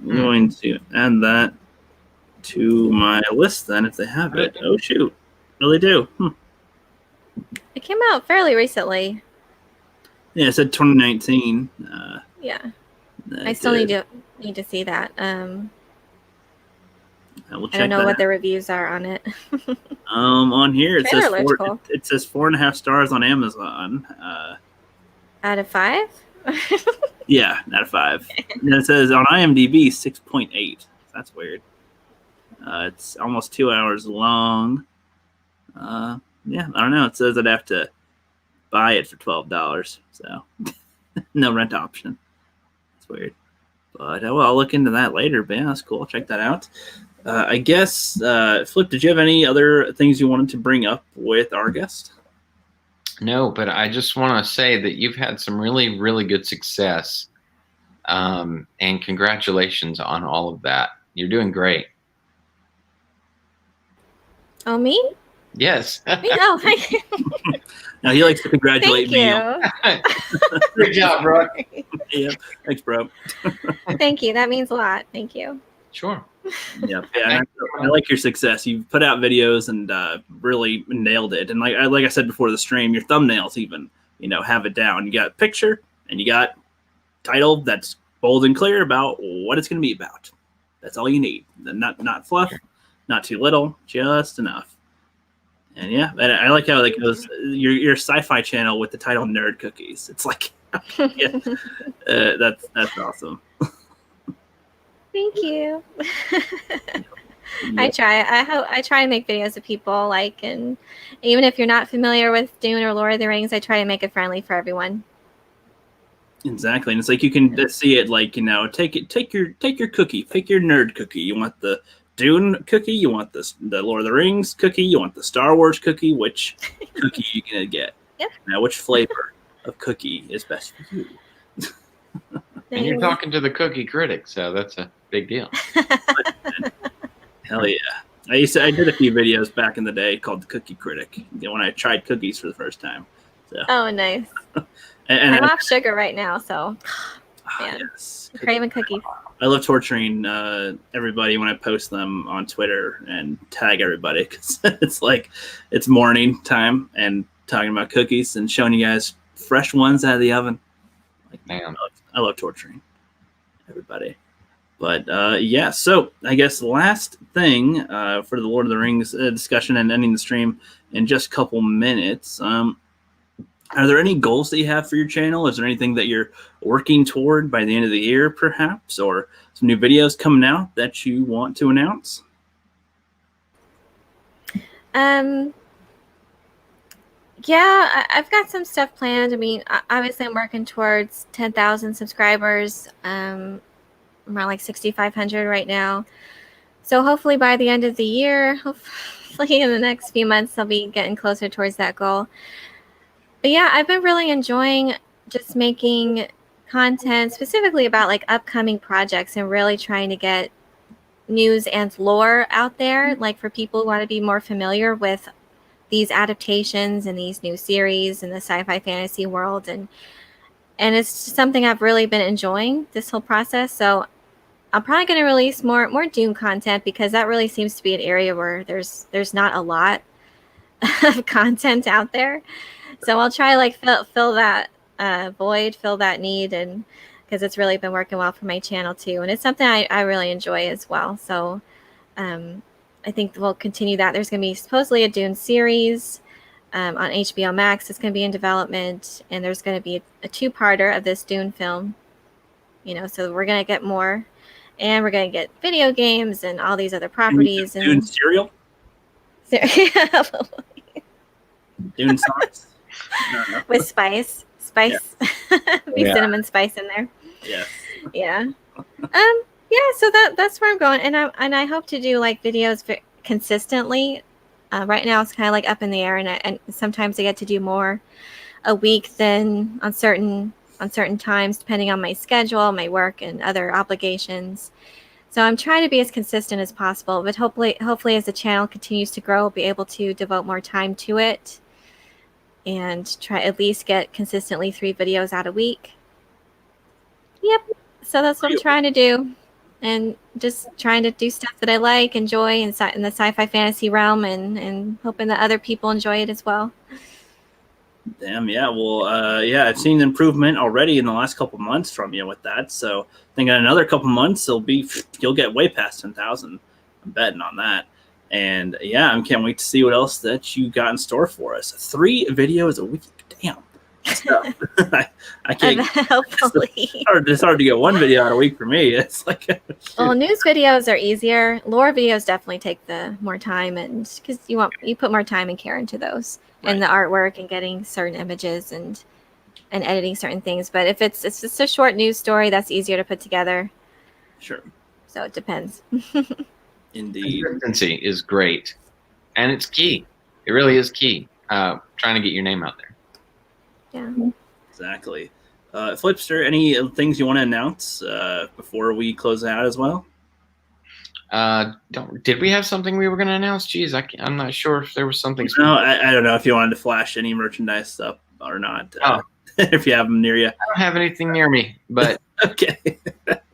Speaker 1: going to add that to my list then if they have it. Oh shoot. No, they do.
Speaker 3: It came out fairly recently.
Speaker 1: Yeah, it said 2019.
Speaker 3: Yeah. I still need to see that. I don't know what the reviews are on it.
Speaker 1: On here it says
Speaker 3: cool.
Speaker 1: it says 4.5 stars on Amazon.
Speaker 3: Out of 5?
Speaker 1: Yeah, out of 5. And it says on IMDb 6.8. That's weird. It's almost 2 hours long. Yeah, I don't know. It says I'd have to buy it for $12, so no rent option. It's weird, but I'll look into that later. But yeah, that's cool. I'll check that out. I guess, Flip, did you have any other things you wanted to bring up with our guest?
Speaker 4: No, but I just want to say that you've had some really, really good success, and congratulations on all of that. You're doing great.
Speaker 3: Oh, me?
Speaker 4: Yes.
Speaker 3: Oh,
Speaker 1: Now he likes to congratulate
Speaker 3: thank
Speaker 1: me.
Speaker 3: you.
Speaker 4: Good job, bro.
Speaker 1: Yeah, thanks, bro.
Speaker 3: Thank you. That means a lot. Thank you.
Speaker 4: Sure.
Speaker 1: Yeah, and I like your success. You've put out videos and really nailed it. And like I said before the stream, your thumbnails even have it down. You got picture and you got title that's bold and clear about what it's going to be about. That's all you need. Not fluff, not too little, just enough. And yeah, and I like how it goes. Your sci-fi channel with the title Nerd Cookies. It's like, yeah, that's awesome.
Speaker 3: Thank you. I try. I try to make videos that people like, and even if you're not familiar with Dune or Lord of the Rings, I try to make it friendly for everyone.
Speaker 1: Exactly, and it's like you can see it like take your cookie, pick your nerd cookie. You want the Dune cookie, you want the Lord of the Rings cookie, you want the Star Wars cookie. Which cookie you gonna get?
Speaker 3: Yep.
Speaker 1: Now, which flavor of cookie is best for you?
Speaker 4: And you're talking to the cookie critic, so that's a big deal.
Speaker 1: Hell yeah! I did a few videos back in the day called the Cookie Critic when I tried cookies for the first time. So
Speaker 3: Oh, nice.
Speaker 1: and
Speaker 3: I'm off sugar right now, so man,
Speaker 1: yes.
Speaker 3: I'm craving cookies.
Speaker 1: I love torturing everybody when I post them on Twitter and tag everybody because it's like it's morning time and talking about cookies and showing you guys fresh ones out of the oven. Like,
Speaker 4: Damn.
Speaker 1: I love torturing everybody. But yeah, so I guess last thing for the Lord of the Rings discussion and ending the stream in just a couple minutes. Are there any goals that you have for your channel? Is there anything that you're working toward by the end of the year, perhaps, or some new videos coming out that you want to announce?
Speaker 3: Yeah, I've got some stuff planned. I mean, obviously, I'm working towards 10,000 subscribers. I'm around like 6,500 right now. So hopefully by the end of the year, hopefully in the next few months, I'll be getting closer towards that goal. But yeah, I've been really enjoying just making content specifically about like upcoming projects and really trying to get news and lore out there, like for people who want to be more familiar with these adaptations and these new series in the sci-fi fantasy world. And it's something I've really been enjoying this whole process. So I'm probably going to release more Dune content because that really seems to be an area where there's not a lot of content out there. So I'll try like fill that void, fill that need, and because it's really been working well for my channel too, and it's something I really enjoy as well. So I think we'll continue that. There's going to be supposedly a Dune series on HBO Max. It's going to be in development, and there's going to be a two-parter of this Dune film. So we're going to get more, and we're going to get video games and all these other properties.
Speaker 1: Dune cereal? Dune sauce? No.
Speaker 3: With spice.
Speaker 1: Yeah.
Speaker 3: Be cinnamon spice in there.
Speaker 1: Yeah.
Speaker 3: Yeah. Yeah, so that's where I'm going, and I hope to do like videos consistently. Right now it's kind of like up in the air, and sometimes I get to do more a week than on certain times, depending on my schedule, my work, and other obligations. So I'm trying to be as consistent as possible, but hopefully as the channel continues to grow, I'll be able to devote more time to it and try at least get consistently 3 videos out a week. Yep. So that's what I'm trying to do. And just trying to do stuff that I like, enjoy in the sci-fi fantasy realm, and hoping that other people enjoy it as well.
Speaker 1: Damn, yeah. Well, yeah, I've seen improvement already in the last couple months from you with that. So I think in another couple months, you'll get way past 10,000. I'm betting on that. And yeah, I can't wait to see what else that you got in store for us. 3 videos a week. Damn. I can't.
Speaker 3: Hopefully.
Speaker 1: It's hard to get 1 video out a week for me. It's like.
Speaker 3: Well, news videos are easier. Lore videos definitely take the more time, and because you put more time and care into those, right, and the artwork and getting certain images and editing certain things. But if it's just a short news story, that's easier to put together.
Speaker 1: Sure.
Speaker 3: So it depends.
Speaker 1: Indeed.
Speaker 4: Consistency is great, and it's key. It really is key. Trying to get your name out there.
Speaker 3: Yeah.
Speaker 1: Exactly. Flipster, any things you want to announce before we close out as well?
Speaker 4: Did we have something we were going to announce? Jeez, I'm not sure if there was something.
Speaker 1: No, I don't know if you wanted to flash any merchandise stuff or not. If you have them near you.
Speaker 4: I don't have anything near me, but
Speaker 1: okay.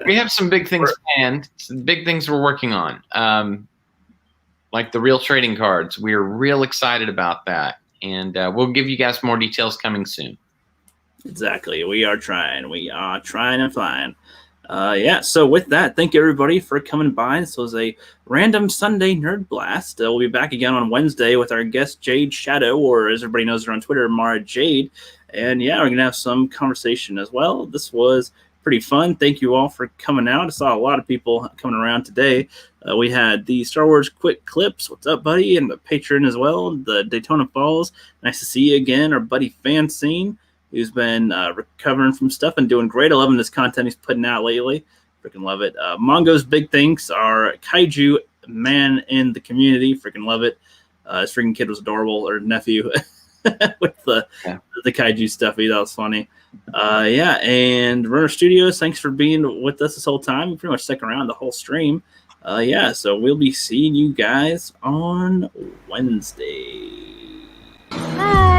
Speaker 4: We have some big things planned. Some big things we're working on. Like the real trading cards. We're real excited about that. And we'll give you guys more details coming soon.
Speaker 1: Exactly. We are trying. We are trying and flying. Yeah, so with that, thank you everybody for coming by. This was a random Sunday Nerd Blast. We'll be back again on Wednesday with our guest Jade Shadow, or as everybody knows her on Twitter, Mara Jade. And yeah, we're going to have some conversation as well. This was pretty fun. Thank you all for coming out. I saw a lot of people coming around today. We had the Star Wars Quick Clips. What's up, buddy? And the Patreon as well. The Daytona Falls. Nice to see you again. Our buddy Fanscene, who's been recovering from stuff and doing great. I love this content he's putting out lately. Freaking love it. Mongo's big thanks. Our kaiju man in the community. Freaking love it. His freaking kid was adorable, or nephew, with the kaiju stuff. That was funny. Yeah, and Runner Studios, thanks for being with us this whole time. You pretty much stuck around the whole stream. Yeah, so we'll be seeing you guys on Wednesday.
Speaker 3: Bye.